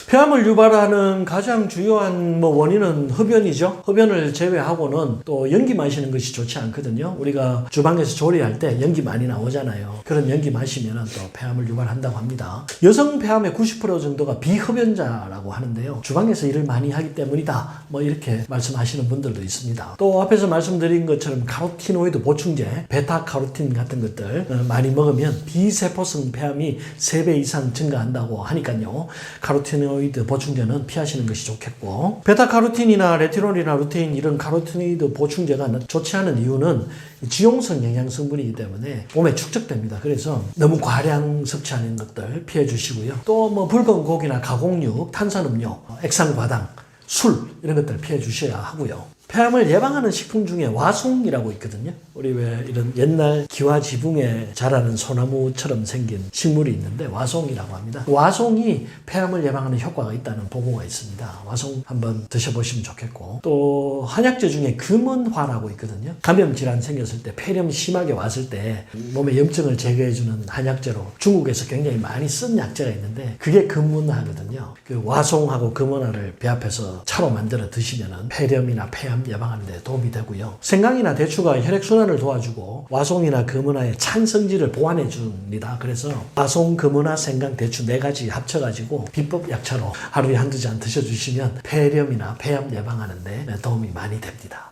폐암을 유발하는 가장 주요한 원인은 흡연이죠. 흡연을 제외하고는 또 연기 마시는 것이 좋지 않거든요. 우리가 주방에서 조리할 때 연기 많이 나오잖아요. 그런 연기 마시면 또 폐암을 유발한다고 합니다. 여성 폐암의 90% 정도가 비흡연자라고 하는데요. 주방에서 일을 많이 하기 때문이다. 이렇게 말씀하시는 분들도 있습니다. 또 앞에서 말씀드린 것처럼 카로티노이드 보충제, 베타카로틴 같은 것들 많이 먹으면 비세포성 폐암이 3배 이상 증가한다고 하니까요. 카로티노이드 보충제는 피하시는 것이 좋겠고, 베타카로틴이나 레티놀이나 루테인 이런 카로티노이드 보충제가 좋지 않은 이유는 지용성 영양 성분이기 때문에 몸에 축적됩니다. 그래서 너무 과량 섭취하는 것들 피해 주시고요. 또 붉은 고기나 가공육, 탄산음료, 액상과당, 술 이런 것들 피해 주셔야 하고요. 폐암을 예방하는 식품 중에 와송이라고 있거든요. 우리 왜 이런 옛날 기와 지붕에 자라는 소나무처럼 생긴 식물이 있는데 와송이라고 합니다. 와송이 폐암을 예방하는 효과가 있다는 보고가 있습니다. 와송 한번 드셔보시면 좋겠고, 또 한약재 중에 금은화라고 있거든요. 감염 질환 생겼을 때, 폐렴 심하게 왔을 때 몸에 염증을 제거해주는 한약재로 중국에서 굉장히 많이 쓴 약재가 있는데 그게 금은화거든요. 그 와송하고 금은화를 배합해서 차로 만들어 드시면 폐렴이나 폐암 예방하는 데 도움이 되고요. 생강이나 대추가 혈액순환을 도와주고 와송이나 금은화의 찬성질을 보완해 줍니다. 그래서 와송, 금은화, 생강, 대추 4가지 합쳐가지고 비법 약차로 하루에 한두 잔 드셔주시면 폐렴이나 폐암 예방하는 데 도움이 많이 됩니다.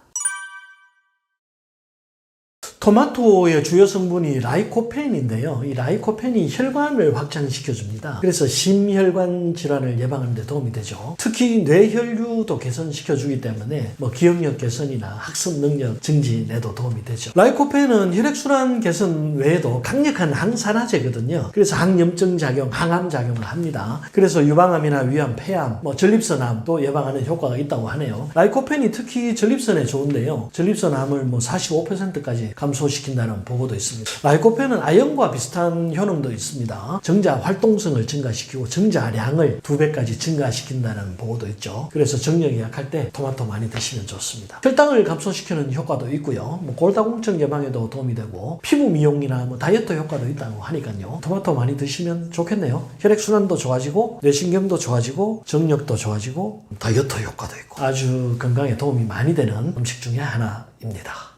토마토의 주요 성분이 라이코펜인데요. 이 라이코펜이 혈관을 확장시켜줍니다. 그래서 심혈관 질환을 예방하는 데 도움이 되죠. 특히 뇌혈류도 개선시켜주기 때문에 기억력 개선이나 학습 능력 증진에도 도움이 되죠. 라이코펜은 혈액순환 개선 외에도 강력한 항산화제거든요. 그래서 항염증 작용, 항암 작용을 합니다. 그래서 유방암이나 위암, 폐암, 전립선암도 예방하는 효과가 있다고 하네요. 라이코펜이 특히 전립선에 좋은데요. 전립선암을 45%까지 감소시킨다는 보고도 있습니다. 라이코펜은 아연과 비슷한 효능도 있습니다. 정자 활동성을 증가시키고 정자량을 2배까지 증가시킨다는 보고도 있죠. 그래서 정력이 약할 때 토마토 많이 드시면 좋습니다. 혈당을 감소시키는 효과도 있고요. 골다공증 예방에도 도움이 되고 피부 미용이나 다이어트 효과도 있다고 하니까요. 토마토 많이 드시면 좋겠네요. 혈액순환도 좋아지고 뇌신경도 좋아지고 정력도 좋아지고 다이어트 효과도 있고 아주 건강에 도움이 많이 되는 음식 중에 하나입니다.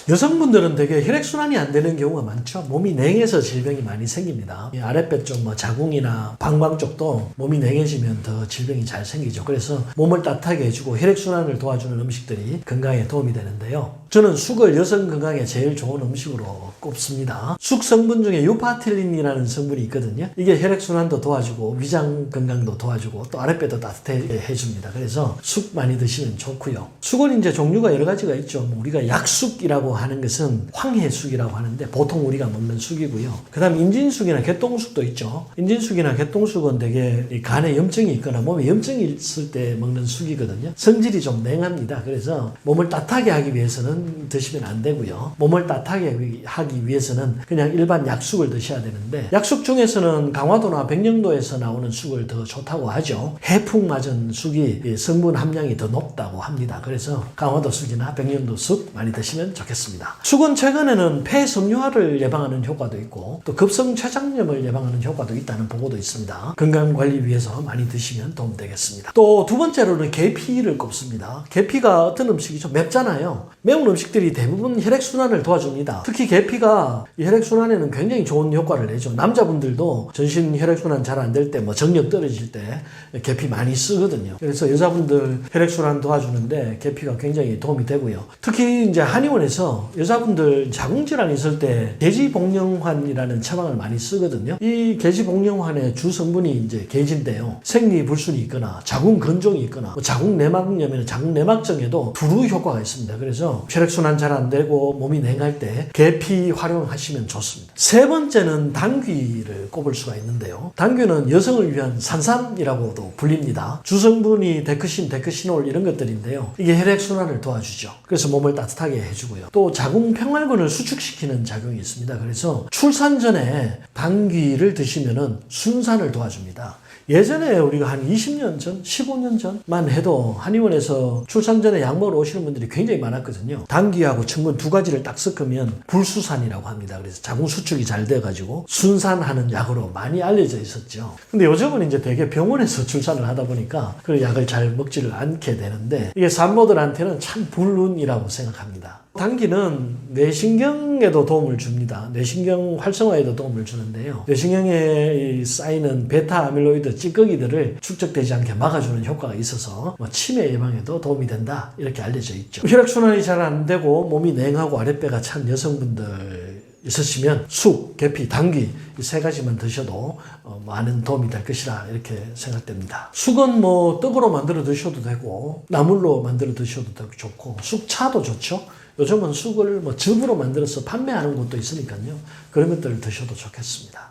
여성분들은 되게 혈액순환이 안 되는 경우가 많죠. 몸이 냉해서 질병이 많이 생깁니다. 아랫배 쪽 자궁이나 방광 쪽도 몸이 냉해지면 더 질병이 잘 생기죠. 그래서 몸을 따뜻하게 해주고 혈액순환을 도와주는 음식들이 건강에 도움이 되는데요. 저는 쑥을 여성 건강에 제일 좋은 음식으로 꼽습니다. 쑥 성분 중에 유파틸린이라는 성분이 있거든요. 이게 혈액순환도 도와주고 위장 건강도 도와주고 또 아랫배도 따뜻하게 해줍니다. 그래서 쑥 많이 드시면 좋고요. 쑥은 이제 종류가 여러 가지가 있죠. 우리가 약쑥이라고 하는 것은 황해쑥이라고 하는데 보통 우리가 먹는 쑥이고요. 그 다음 인진쑥이나 개똥쑥도 있죠. 인진쑥이나 개똥쑥은 되게 간에 염증이 있거나 몸에 염증이 있을 때 먹는 쑥이거든요. 성질이 좀 냉합니다. 그래서 몸을 따뜻하게 하기 위해서는 드시면 안 되고요. 몸을 따뜻하게 하기 위해서는 그냥 일반 약쑥을 드셔야 되는데 약쑥 중에서는 강화도나 백령도에서 나오는 쑥을 더 좋다고 하죠. 해풍 맞은 쑥이 성분 함량이 더 높다고 합니다. 그래서 강화도 쑥이나 백령도 쑥 많이 드시면 좋겠습니다. 쑥은 최근에는 폐섬유화를 예방하는 효과도 있고 또 급성췌장염을 예방하는 효과도 있다는 보고도 있습니다. 건강관리 위해서 많이 드시면 도움되겠습니다. 또 두 번째로는 계피를 꼽습니다. 계피가 어떤 음식이죠? 맵잖아요. 매운 음식들이 대부분 혈액순환을 도와줍니다. 특히 계피가 이 혈액순환에는 굉장히 좋은 효과를 내죠. 남자분들도 전신 혈액순환 잘 안 될 때, 뭐 정력 떨어질 때 계피 많이 쓰거든요. 그래서 여자분들 혈액순환 도와주는데 계피가 굉장히 도움이 되고요. 특히 이제 한의원에서 여자분들 자궁질환 있을 때 계지복령환이라는 처방을 많이 쓰거든요. 이 계지복령환의 주 성분이 이제 계지인데요. 생리불순이 있거나 자궁 건종이 있거나 자궁 내막염이나 자궁 내막증에도 두루 효과가 있습니다. 그래서 혈액순환 잘 안 되고 몸이 냉할 때 계피 활용하시면 좋습니다. 세 번째는 당귀를 꼽을 수가 있는데요. 당귀는 여성을 위한 산삼이라고도 불립니다. 주성분이 데크신, 데크시놀 이런 것들인데요. 이게 혈액순환을 도와주죠. 그래서 몸을 따뜻하게 해주고요. 또 자궁 평활근을 수축시키는 작용이 있습니다. 그래서 출산 전에 당귀를 드시면은 순산을 도와줍니다. 예전에 우리가 한 20년 전, 15년 전만 해도 한의원에서 출산 전에 약 먹으러 오시는 분들이 굉장히 많았거든요. 당귀하고 청근 두 가지를 딱 섞으면 불수산이라고 합니다. 그래서 자궁 수축이 잘 돼가지고 순산하는 약으로 많이 알려져 있었죠. 근데 요즘은 이제 되게 병원에서 출산을 하다 보니까 그 약을 잘 먹지를 않게 되는데 이게 산모들한테는 참 불운이라고 생각합니다. 당귀는 뇌신경에도 도움을 줍니다. 뇌신경 활성화에도 도움을 주는데요. 뇌신경에 쌓이는 베타 아밀로이드 찌꺼기들을 축적되지 않게 막아주는 효과가 있어서 치매 예방에도 도움이 된다 이렇게 알려져 있죠. 혈액순환이 잘 안 되고 몸이 냉하고 아랫배가 찬 여성분들 있으시면 쑥, 계피, 당귀 이 세 가지만 드셔도 많은 도움이 될 것이라 이렇게 생각됩니다. 쑥은 뭐 떡으로 만들어 드셔도 되고 나물로 만들어 드셔도 좋고 쑥차도 좋죠. 요즘은 쑥을 뭐 즙으로 만들어서 판매하는 곳도 있으니까요. 그런 것들을 드셔도 좋겠습니다.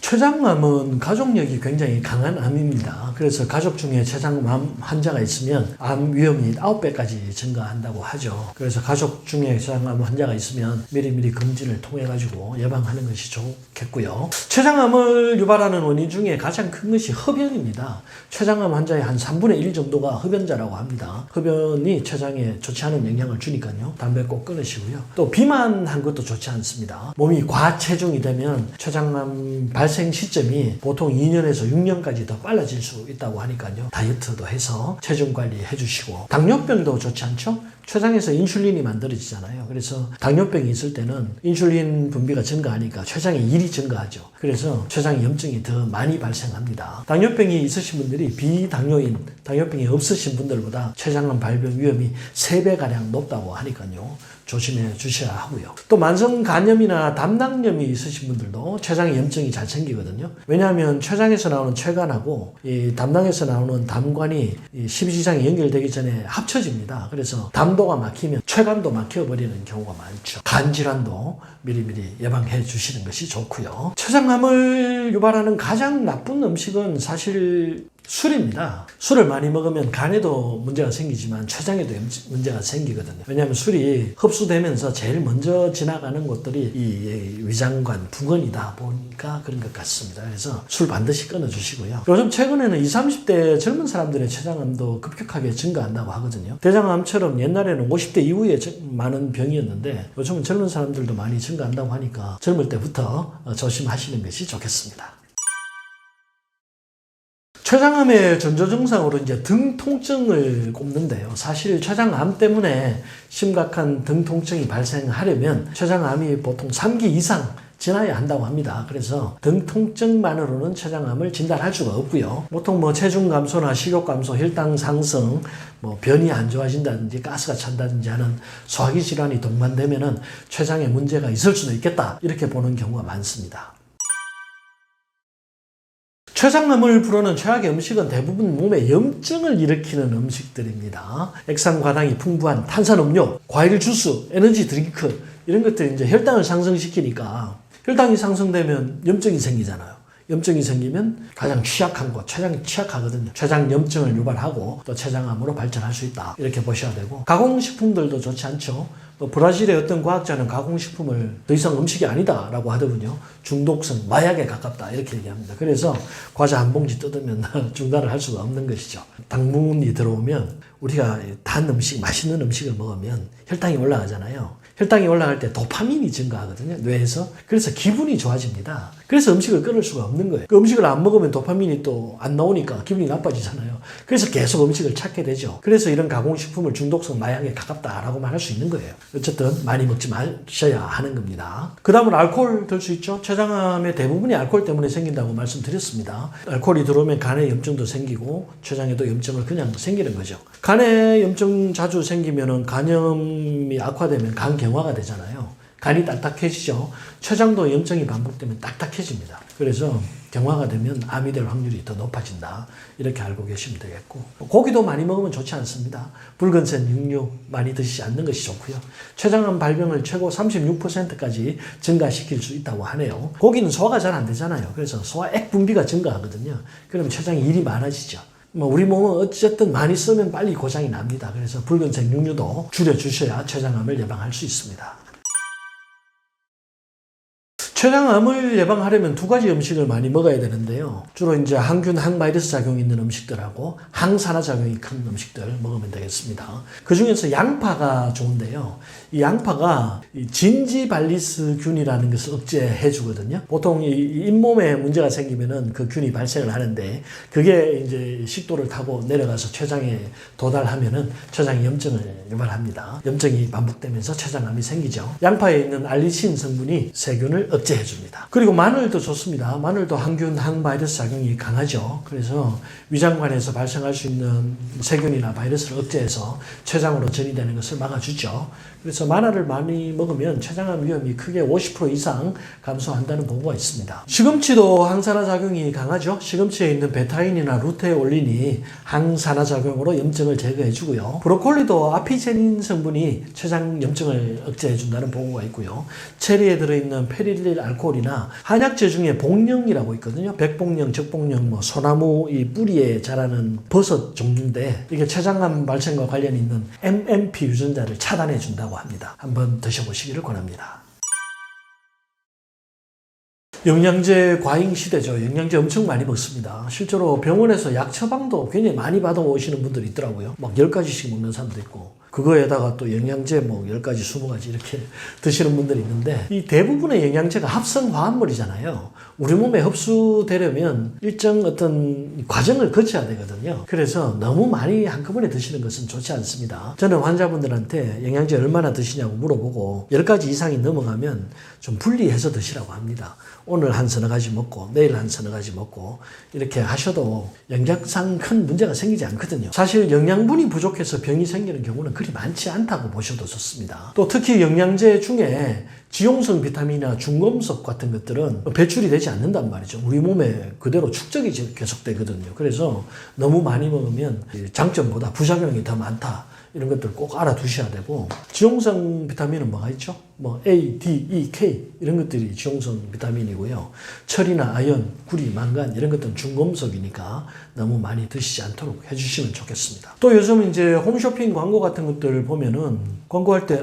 췌장암은 가족력이 굉장히 강한 암입니다. 그래서 가족 중에 췌장암 환자가 있으면 암 위험이 9배까지 증가한다고 하죠. 그래서 가족 중에 췌장암 환자가 있으면 미리미리 검진을 통해 가지고 예방하는 것이 좋겠고요. 췌장암을 유발하는 원인 중에 가장 큰 것이 흡연입니다. 췌장암 환자의 한 3분의 1 정도가 흡연자라고 합니다. 흡연이 췌장에 좋지 않은 영향을 주니까요. 담배 꼭 끊으시고요. 또 비만한 것도 좋지 않습니다. 몸이 과체중이 되면 췌장암 발생 시점이 보통 2년에서 6년까지 더 빨라질 수 있다고 하니까요. 다이어트도 해서 체중 관리 해주시고 당뇨병도 좋지 않죠? 췌장에서 인슐린이 만들어지잖아요. 그래서 당뇨병이 있을 때는 인슐린 분비가 증가하니까 췌장의 일이 증가하죠. 그래서 췌장 염증이 더 많이 발생합니다. 당뇨병이 있으신 분들이 비당뇨인, 당뇨병이 없으신 분들보다 췌장암 발병 위험이 3배가량 높다고 하니까요. 조심해 주셔야 하고요. 또 만성 간염이나 담낭염이 있으신 분들도 췌장에 염증이 잘 생기거든요. 왜냐하면 췌장에서 나오는 췌간하고 이 담낭에서 나오는 담관이 이 십이지장에 연결되기 전에 합쳐집니다. 그래서 담도가 막히면 췌간도 막혀버리는 경우가 많죠. 간 질환도 미리미리 예방해 주시는 것이 좋고요. 췌장암을 유발하는 가장 나쁜 음식은 사실 술입니다. 술을 많이 먹으면 간에도 문제가 생기지만 췌장에도 문제가 생기거든요. 왜냐하면 술이 흡수되면서 제일 먼저 지나가는 곳들이 이 위장관 부근이다 보니까 그런 것 같습니다. 그래서 술 반드시 끊어주시고요. 요즘 최근에는 20, 30대 젊은 사람들의 췌장암도 급격하게 증가한다고 하거든요. 대장암처럼 옛날에는 50대 이후에 많은 병이었는데 요즘은 젊은 사람들도 많이 증가한다고 하니까 젊을 때부터 조심하시는 것이 좋겠습니다. 췌장암의 전조 증상으로 이제 등 통증을 꼽는데요. 사실 췌장암 때문에 심각한 등 통증이 발생하려면 췌장암이 보통 3기 이상 지나야 한다고 합니다. 그래서 등 통증만으로는 췌장암을 진단할 수가 없고요. 보통 뭐 체중 감소나 식욕 감소, 혈당 상승, 뭐 변이 안 좋아진다든지 가스가 찬다든지 하는 소화기 질환이 동반되면은 췌장에 문제가 있을 수도 있겠다 이렇게 보는 경우가 많습니다. 췌장암을 부르는 최악의 음식은 대부분 몸에 염증을 일으키는 음식들입니다. 액상과당이 풍부한 탄산음료, 과일 주스, 에너지 드링크 이런 것들이 이제 혈당을 상승시키니까 혈당이 상승되면 염증이 생기잖아요. 염증이 생기면 가장 취약한 곳, 췌장이 취약하거든요. 췌장 염증을 유발하고 또 췌장암으로 발전할 수 있다. 이렇게 보셔야 되고 가공식품들도 좋지 않죠. 브라질의 어떤 과학자는 가공식품을 더 이상 음식이 아니다라고 하더군요. 중독성, 마약에 가깝다 이렇게 얘기합니다. 그래서 과자 한 봉지 뜯으면 중단을 할 수가 없는 것이죠. 당분이 들어오면 우리가 단 음식, 맛있는 음식을 먹으면 혈당이 올라가잖아요. 혈당이 올라갈 때 도파민이 증가하거든요. 뇌에서. 그래서 기분이 좋아집니다. 그래서 음식을 끊을 수가 없는 거예요. 그 음식을 안 먹으면 도파민이 또 안 나오니까 기분이 나빠지잖아요. 그래서 계속 음식을 찾게 되죠. 그래서 이런 가공식품을 중독성 마약에 가깝다라고 말할 수 있는 거예요. 어쨌든 많이 먹지 마셔야 하는 겁니다. 그 다음은 알코올 들 수 있죠. 췌장암의 대부분이 알코올 때문에 생긴다고 말씀드렸습니다. 알코올이 들어오면 간에 염증도 생기고 췌장에도 염증을 그냥 생기는 거죠. 간에 염증 자주 생기면은 간염이 악화되면 간 경화가 되잖아요. 간이 딱딱해지죠. 췌장도 염증이 반복되면 딱딱해집니다. 그래서 경화가 되면 암이 될 확률이 더 높아진다. 이렇게 알고 계시면 되겠고. 고기도 많이 먹으면 좋지 않습니다. 붉은색 육류 많이 드시지 않는 것이 좋고요. 췌장암 발병을 최고 36%까지 증가시킬 수 있다고 하네요. 고기는 소화가 잘 안 되잖아요. 그래서 소화액 분비가 증가하거든요. 그럼 췌장에 일이 많아지죠. 우리 몸은 어쨌든 많이 쓰면 빨리 고장이 납니다. 그래서 붉은색 육류도 줄여주셔야 췌장암을 예방할 수 있습니다. 췌장암을 예방하려면 두 가지 음식을 많이 먹어야 되는데요. 주로 이제 항균, 항바이러스 작용이 있는 음식들하고 항산화 작용이 큰 음식들 먹으면 되겠습니다. 그 중에서 양파가 좋은데요. 이 양파가 진지발리스균이라는 것을 억제해 주거든요. 보통 이 잇몸에 문제가 생기면은 그 균이 발생을 하는데 그게 이제 식도를 타고 내려가서 췌장에 도달하면은 췌장에 염증을 유발합니다. 염증이 반복되면서 췌장암이 생기죠. 양파에 있는 알리신 성분이 세균을 억제해 줍니다. 그리고 마늘도 좋습니다. 마늘도 항균, 항바이러스 작용이 강하죠. 그래서 위장관에서 발생할 수 있는 세균이나 바이러스를 억제해서 췌장으로 전이되는 것을 막아주죠. 그래서 마늘을 많이 먹으면 췌장암 위험이 크게 50% 이상 감소한다는 보고가 있습니다. 시금치도 항산화 작용이 강하죠. 시금치에 있는 베타인이나 루테올린이 항산화 작용으로 염증을 제거해 주고요. 브로콜리도 아피제닌 성분이 췌장 염증을 억제해 준다는 보고가 있고요. 체리에 들어있는 페릴릴 알코올이나 한약재 중에 복령이라고 있거든요. 백복령, 적복령, 소나무 이 뿌리에 자라는 버섯 종류인데 이게 췌장암 발생과 관련이 있는 MMP 유전자를 차단해 준다고 합니다. 한번 드셔보시기를 권합니다. 영양제 과잉 시대죠. 영양제 엄청 많이 먹습니다. 실제로 병원에서 약 처방도 굉장히 많이 받아오시는 분들이 있더라고요. 막 10가지씩 먹는 사람도 있고 그거에다가 또 영양제 10가지, 20가지 이렇게 드시는 분들이 있는데 이 대부분의 영양제가 합성 화합물이잖아요. 우리 몸에 흡수되려면 일정 어떤 과정을 거쳐야 되거든요. 그래서 너무 많이 한꺼번에 드시는 것은 좋지 않습니다. 저는 환자분들한테 영양제 얼마나 드시냐고 물어보고 10가지 이상이 넘어가면 좀 분리해서 드시라고 합니다. 오늘 한 서너 가지 먹고 내일 한 서너 가지 먹고 이렇게 하셔도 영양상 큰 문제가 생기지 않거든요. 사실 영양분이 부족해서 병이 생기는 경우는 그리 많지 않다고 보셔도 좋습니다. 또 특히 영양제 중에 지용성 비타민이나 중금속 같은 것들은 배출이 되지 않는단 말이죠. 우리 몸에 그대로 축적이 계속되거든요. 그래서 너무 많이 먹으면 장점보다 부작용이 더 많다. 이런 것들 꼭 알아두셔야 되고 지용성 비타민은 뭐가 있죠? A, D, E, K 이런 것들이 지용성 비타민이고요. 철이나 아연, 구리, 망간 이런 것들은 중금속이니까 너무 많이 드시지 않도록 해주시면 좋겠습니다. 또 요즘 이제 홈쇼핑 광고 같은 것들을 보면은 광고할 때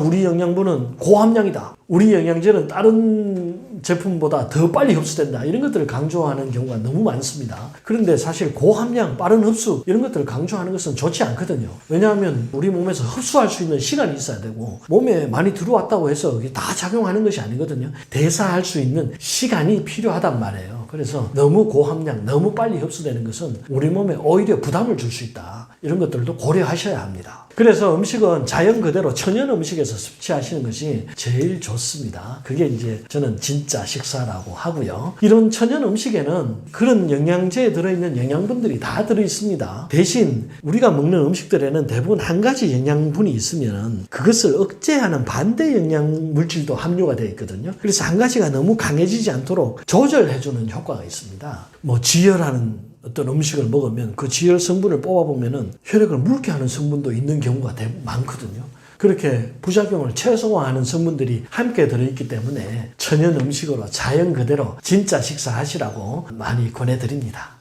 우리 영양분은 고함량이다. 우리 영양제는 다른 제품보다 더 빨리 흡수된다. 이런 것들을 강조하는 경우가 너무 많습니다. 그런데 사실 고함량, 빠른 흡수 이런 것들을 강조하는 것은 좋지 않거든요. 왜냐하면 우리 몸에서 흡수할 수 있는 시간이 있어야 되고 몸에 많이 들어왔다고 해서 다 작용하는 것이 아니거든요. 대사할 수 있는 시간이 필요하단 말이에요. 그래서 너무 고함량, 너무 빨리 흡수되는 것은 우리 몸에 오히려 부담을 줄 수 있다. 이런 것들도 고려하셔야 합니다. 그래서 음식은 자연 그대로 천연 음식에서 섭취하시는 것이 제일 좋습니다. 그게 이제 저는 진짜 식사라고 하고요. 이런 천연 음식에는 그런 영양제에 들어있는 영양분들이 다 들어있습니다. 대신 우리가 먹는 음식들에는 대부분 한 가지 영양분이 있으면 그것을 억제하는 반대 영양 물질도 함유가 되어 있거든요. 그래서 한 가지가 너무 강해지지 않도록 조절해주는 효과가 있습니다. 지혈하는 어떤 음식을 먹으면 그 지혈 성분을 뽑아보면은 혈액을 묽게 하는 성분도 있는 경우가 많거든요. 그렇게 부작용을 최소화하는 성분들이 함께 들어있기 때문에 천연 음식으로 자연 그대로 진짜 식사하시라고 많이 권해드립니다.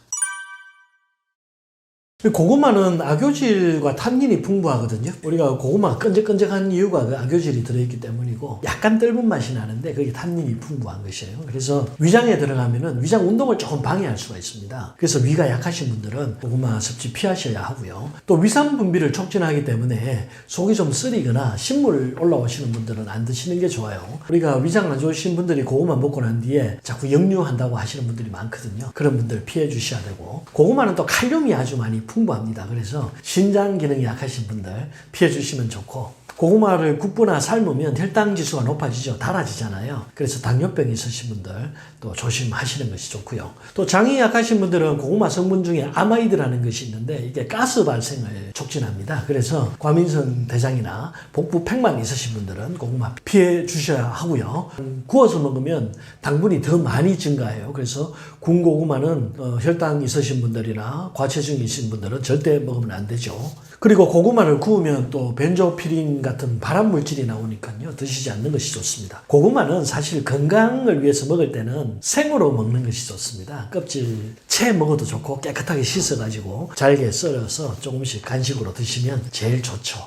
고구마는 악효질과 탄닌이 풍부하거든요. 우리가 고구마가 끈적끈적한 이유가 그 악효질이 들어있기 때문이고 약간 떫은 맛이 나는데 그게 탄닌이 풍부한 것이에요. 그래서 위장에 들어가면은 위장 운동을 조금 방해할 수가 있습니다. 그래서 위가 약하신 분들은 고구마 섭취 피하셔야 하고요. 또 위산 분비를 촉진하기 때문에 속이 좀 쓰리거나 신물 올라오시는 분들은 안 드시는 게 좋아요. 우리가 위장 안 좋으신 분들이 고구마 먹고 난 뒤에 자꾸 역류한다고 하시는 분들이 많거든요. 그런 분들 피해 주셔야 되고, 고구마는 또 칼륨이 아주 많이 풍부합니다. 그래서 신장 기능이 약하신 분들 피해 주시면 좋고, 고구마를 굽거나 삶으면 혈당 지수가 높아지죠. 달아지잖아요. 그래서 당뇨병이 있으신 분들 또 조심하시는 것이 좋고요. 또 장이 약하신 분들은 고구마 성분 중에 아마이드라는 것이 있는데 이게 가스 발생을 촉진합니다. 그래서 과민성 대장이나 복부 팽만 있으신 분들은 고구마 피해 주셔야 하고요. 구워서 먹으면 당분이 더 많이 증가해요. 그래서 구운 고구마는 혈당 있으신 분들이나 과체중이 있으신 분들은 절대 먹으면 안 되죠. 그리고 고구마를 구우면 또 벤조피린 같은 발암 물질이 나오니까요. 드시지 않는 것이 좋습니다. 고구마는 사실 건강을 위해서 먹을 때는 생으로 먹는 것이 좋습니다. 껍질 채 먹어도 좋고 깨끗하게 씻어가지고 잘게 썰어서 조금씩 간식으로 드시면 제일 좋죠.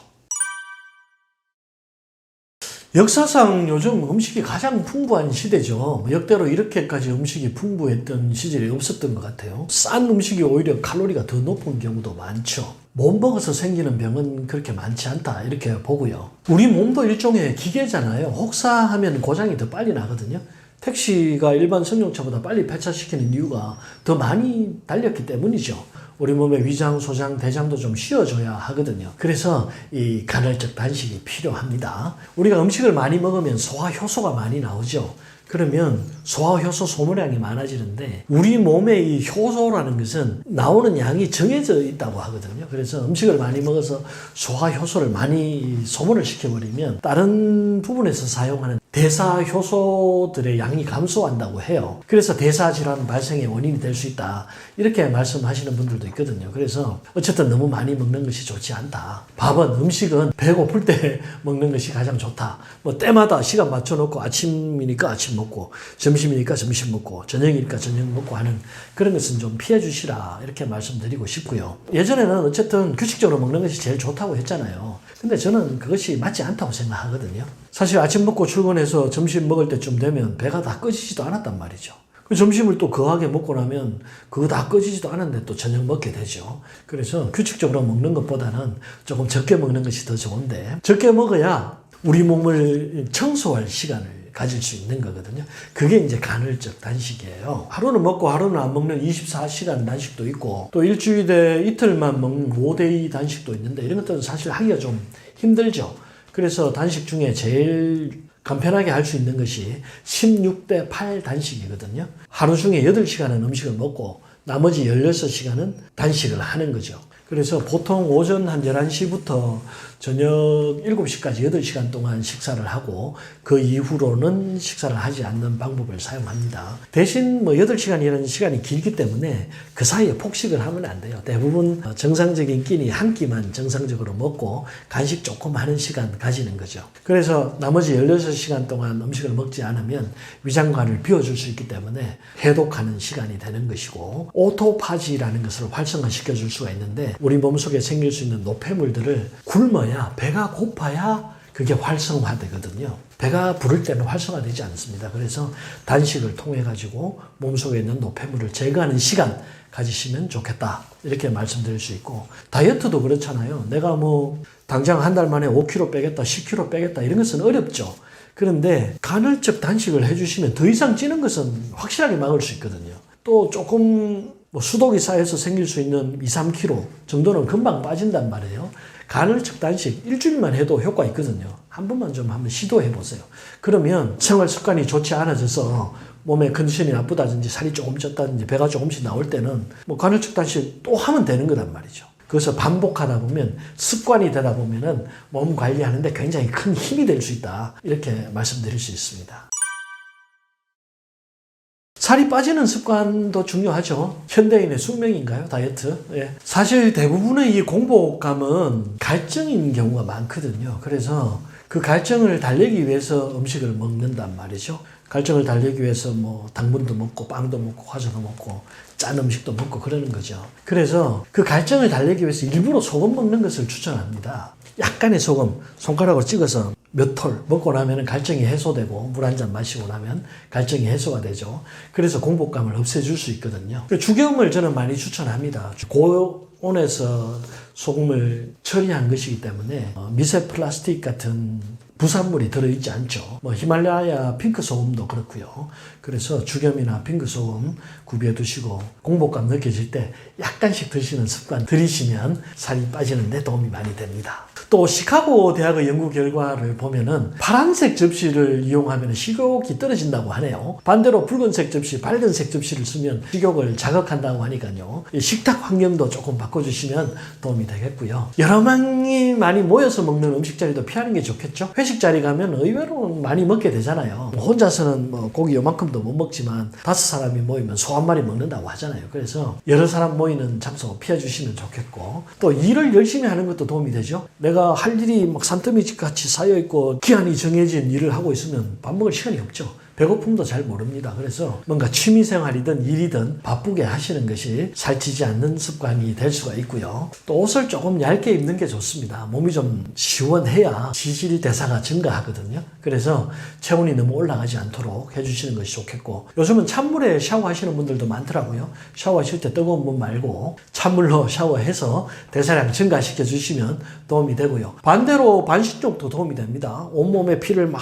역사상 요즘 음식이 가장 풍부한 시대죠. 역대로 이렇게까지 음식이 풍부했던 시절이 없었던 것 같아요. 싼 음식이 오히려 칼로리가 더 높은 경우도 많죠. 못 먹어서 생기는 병은 그렇게 많지 않다 이렇게 보고요. 우리 몸도 일종의 기계잖아요. 혹사하면 고장이 더 빨리 나거든요. 택시가 일반 승용차보다 빨리 폐차시키는 이유가 더 많이 달렸기 때문이죠. 우리 몸의 위장, 소장, 대장도 좀 쉬어줘야 하거든요. 그래서 이 간헐적 단식이 필요합니다. 우리가 음식을 많이 먹으면 소화 효소가 많이 나오죠. 그러면 소화 효소 소모량이 많아지는데 우리 몸의 이 효소라는 것은 나오는 양이 정해져 있다고 하거든요. 그래서 음식을 많이 먹어서 소화 효소를 많이 소모를 시켜버리면 다른 부분에서 사용하는 대사 효소들의 양이 감소한다고 해요. 그래서 대사 질환 발생의 원인이 될 수 있다. 이렇게 말씀하시는 분들도 있거든요. 그래서 어쨌든 너무 많이 먹는 것이 좋지 않다. 음식은 배고플 때 먹는 것이 가장 좋다. 뭐 때마다 시간 맞춰놓고 아침이니까 아침 먹고 점심이니까 점심 먹고 저녁이니까 저녁 먹고 하는 그런 것은 좀 피해 주시라 이렇게 말씀드리고 싶고요. 예전에는 어쨌든 규칙적으로 먹는 것이 제일 좋다고 했잖아요. 근데 저는 그것이 맞지 않다고 생각하거든요. 사실 아침 먹고 출근해서 점심 먹을 때쯤 되면 배가 다 꺼지지도 않았단 말이죠. 그 점심을 또 거하게 먹고 나면 그거 다 꺼지지도 않았는데 또 저녁 먹게 되죠. 그래서 규칙적으로 먹는 것보다는 조금 적게 먹는 것이 더 좋은데, 적게 먹어야 우리 몸을 청소할 시간을 가질 수 있는 거거든요. 그게 이제 간헐적 단식이에요. 하루는 먹고 하루는 안 먹는 24시간 단식도 있고, 또 일주일에 이틀만 먹는 5대2 단식도 있는데, 이런 것들은 사실 하기가 좀 힘들죠. 그래서 단식 중에 제일 간편하게 할 수 있는 것이 16대8 단식이거든요. 하루 중에 8시간은 음식을 먹고 나머지 16시간은 단식을 하는 거죠. 그래서 보통 오전 한 11시부터 저녁 7시까지 8시간 동안 식사를 하고 그 이후로는 식사를 하지 않는 방법을 사용합니다. 대신 8시간이라는 시간이 길기 때문에 그 사이에 폭식을 하면 안 돼요. 대부분 정상적인 끼니 한 끼만 정상적으로 먹고 간식 조금 하는 시간 가지는 거죠. 그래서 나머지 16시간 동안 음식을 먹지 않으면 위장관을 비워줄 수 있기 때문에 해독하는 시간이 되는 것이고, 오토파지라는 것을 활성화시켜 줄 수가 있는데 우리 몸속에 생길 수 있는 노폐물들을 굶어야, 배가 고파야 그게 활성화되거든요. 배가 부를 때는 활성화되지 않습니다. 그래서 단식을 통해 가지고 몸속에 있는 노폐물을 제거하는 시간 가지시면 좋겠다 이렇게 말씀드릴 수 있고, 다이어트도 그렇잖아요. 내가 당장 한 달 만에 5kg 빼겠다 10kg 빼겠다 이런 것은 어렵죠. 그런데 간헐적 단식을 해주시면 더 이상 찌는 것은 확실하게 막을 수 있거든요. 또 조금 수독이 쌓여서 생길 수 있는 2-3kg 정도는 금방 빠진단 말이에요. 간헐적 단식 일주일만 해도 효과 있거든요. 한 번만 좀 한번 시도해 보세요. 그러면 생활 습관이 좋지 않아져서 몸의 컨디션이 나쁘다든지 살이 조금 쪘다든지 배가 조금씩 나올 때는 간헐적 단식 또 하면 되는 거란 말이죠. 그래서 반복하다 보면 습관이 되다 보면은 몸 관리하는데 굉장히 큰 힘이 될 수 있다 이렇게 말씀드릴 수 있습니다. 살이 빠지는 습관도 중요하죠. 현대인의 숙명인가요? 다이어트? 예. 사실 대부분의 이 공복감은 갈증인 경우가 많거든요. 그래서 그 갈증을 달래기 위해서 음식을 먹는단 말이죠. 갈증을 달래기 위해서 뭐 당분도 먹고 빵도 먹고 과자도 먹고 짠 음식도 먹고 그러는 거죠. 그래서 그 갈증을 달래기 위해서 일부러 소금 먹는 것을 추천합니다. 약간의 소금 손가락으로 찍어서 몇 톨 먹고 나면 갈증이 해소되고 물 한 잔 마시고 나면 갈증이 해소가 되죠. 그래서 공복감을 없애줄 수 있거든요. 죽염을 저는 많이 추천합니다. 고온에서 소금을 처리한 것이기 때문에 미세 플라스틱 같은 부산물이 들어있지 않죠. 뭐 히말라야 핑크 소금도 그렇고요. 그래서 죽염이나 핑크 소금 구비해 두시고 공복감 느껴질 때 약간씩 드시는 습관 들이시면 살이 빠지는 데 도움이 많이 됩니다. 또 시카고 대학의 연구 결과를 보면은 파란색 접시를 이용하면 식욕이 떨어진다고 하네요. 반대로 붉은색 접시, 밝은색 접시를 쓰면 식욕을 자극한다고 하니까요. 식탁 환경도 조금 바꿔주시면 도움이 되겠고요. 여러 명이 많이 모여서 먹는 음식 자리도 피하는 게 좋겠죠. 회식 자리 가면 의외로 많이 먹게 되잖아요. 혼자서는 뭐 고기 요만큼도 못 먹지만 5사람이 모이면 소 한 마리 먹는다고 하잖아요. 그래서 여러 사람 모이는 장소 피해 주시면 좋겠고 또 일을 열심히 하는 것도 도움이 되죠. 내가 할 일이 막 산더미집 같이 쌓여있고 기한이 정해진 일을 하고 있으면 밥 먹을 시간이 없죠. 배고픔도 잘 모릅니다. 그래서 뭔가 취미생활이든 일이든 바쁘게 하시는 것이 살찌지 않는 습관이 될 수가 있고요. 또 옷을 조금 얇게 입는 게 좋습니다. 몸이 좀 시원해야 지질 대사가 증가하거든요. 그래서 체온이 너무 올라가지 않도록 해주시는 것이 좋겠고 요즘은 찬물에 샤워하시는 분들도 많더라고요. 샤워하실 때 뜨거운 물 말고 찬물로 샤워해서 대사량 증가시켜 주시면 도움이 되고요. 반대로 반신욕도 도움이 됩니다. 온몸에 피를 막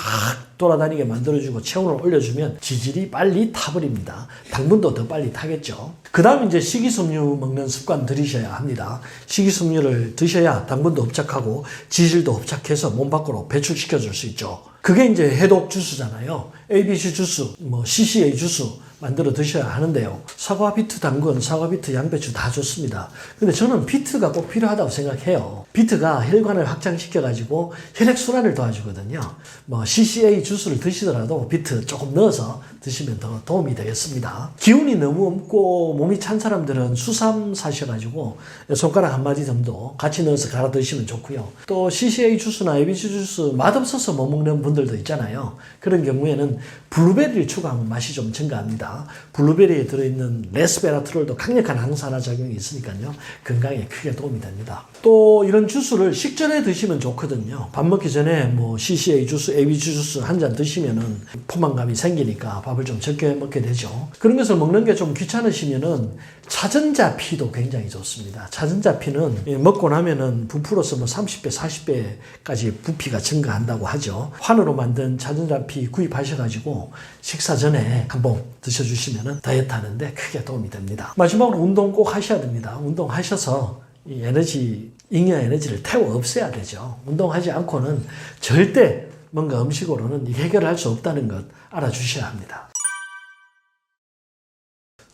돌아다니게 만들어주고 체온을 올려주면 지질이 빨리 타버립니다. 당분도 더 빨리 타겠죠. 그 다음 이제 식이섬유 먹는 습관 들이셔야 합니다. 식이섬유를 드셔야 당분도 흡착하고 지질도 흡착해서 몸 밖으로 배출시켜 줄 수 있죠. 그게 이제 해독 주스잖아요. ABC 주스, 뭐 CCA 주스 만들어 드셔야 하는데요. 사과, 비트, 당근, 사과, 비트, 양배추 다 좋습니다. 근데 저는 비트가 꼭 필요하다고 생각해요. 비트가 혈관을 확장시켜가지고 혈액순환을 도와주거든요. 뭐 CCA 주스를 드시더라도 비트 조금 넣어서 드시면 더 도움이 되겠습니다. 기운이 너무 없고 몸이 찬 사람들은 수삼 사셔가지고 손가락 한 마디 정도 같이 넣어서 갈아 드시면 좋고요. 또 CCA 주스나 ABC 주스 맛없어서 못 먹는 분들도 있잖아요. 그런 경우에는 블루베리를 추가하면 맛이 좀 증가합니다. 블루베리에 들어있는 레스베라트롤도 강력한 항산화 작용이 있으니까요. 건강에 크게 도움이 됩니다. 또 이런 주스를 식전에 드시면 좋거든요. 밥 먹기 전에 뭐 CCA 주스, ABC 주스 한 잔 드시면은 포만감이 생기니까 밥을 좀 적게 먹게 되죠. 그런 것을 먹는 게 좀 귀찮으시면은 차전자 피도 굉장히 좋습니다. 차전자 피는 먹고 나면은 부풀어서 뭐 30배, 40배까지 부피가 증가한다고 하죠. 환으로 만든 차전자 피 구입하셔가지고 식사 전에 한번 드셔주시면은 다이어트 하는데 크게 도움이 됩니다. 마지막으로 운동 꼭 하셔야 됩니다. 운동하셔서 이 에너지, 잉여 에너지를 태워 없애야 되죠. 운동하지 않고는 절대 뭔가 음식으로는 해결할 수 없다는 것 알아주셔야 합니다.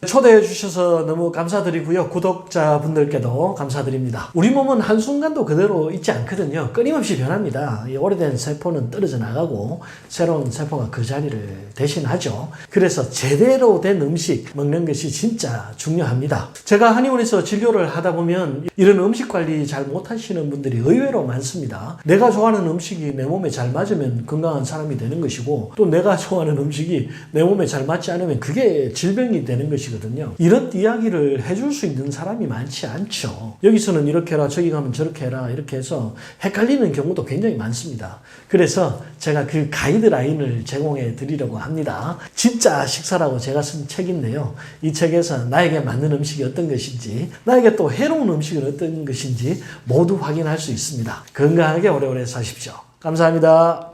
초대해 주셔서 너무 감사드리고요. 구독자분들께도 감사드립니다. 우리 몸은 한순간도 그대로 있지 않거든요. 끊임없이 변합니다. 이 오래된 세포는 떨어져 나가고 새로운 세포가 그 자리를 대신하죠. 그래서 제대로 된 음식 먹는 것이 진짜 중요합니다. 제가 한의원에서 진료를 하다 보면 이런 음식 관리 잘 못하시는 분들이 의외로 많습니다. 내가 좋아하는 음식이 내 몸에 잘 맞으면 건강한 사람이 되는 것이고 또 내가 좋아하는 음식이 내 몸에 잘 맞지 않으면 그게 질병이 되는 것이거든요. 이런 이야기를 해줄 수 있는 사람이 많지 않죠. 여기서는 이렇게 해라, 저기 가면 저렇게 해라 이렇게 해서 헷갈리는 경우도 굉장히 많습니다. 그래서 제가 그 가이드라인을 제공해 드리려고 합니다. 진짜 식사라고 제가 쓴 책인데요. 이 책에서 나에게 맞는 음식이 어떤 것인지 나에게 또 해로운 음식은 어떤 것인지 모두 확인할 수 있습니다. 건강하게 오래오래 사십시오. 감사합니다.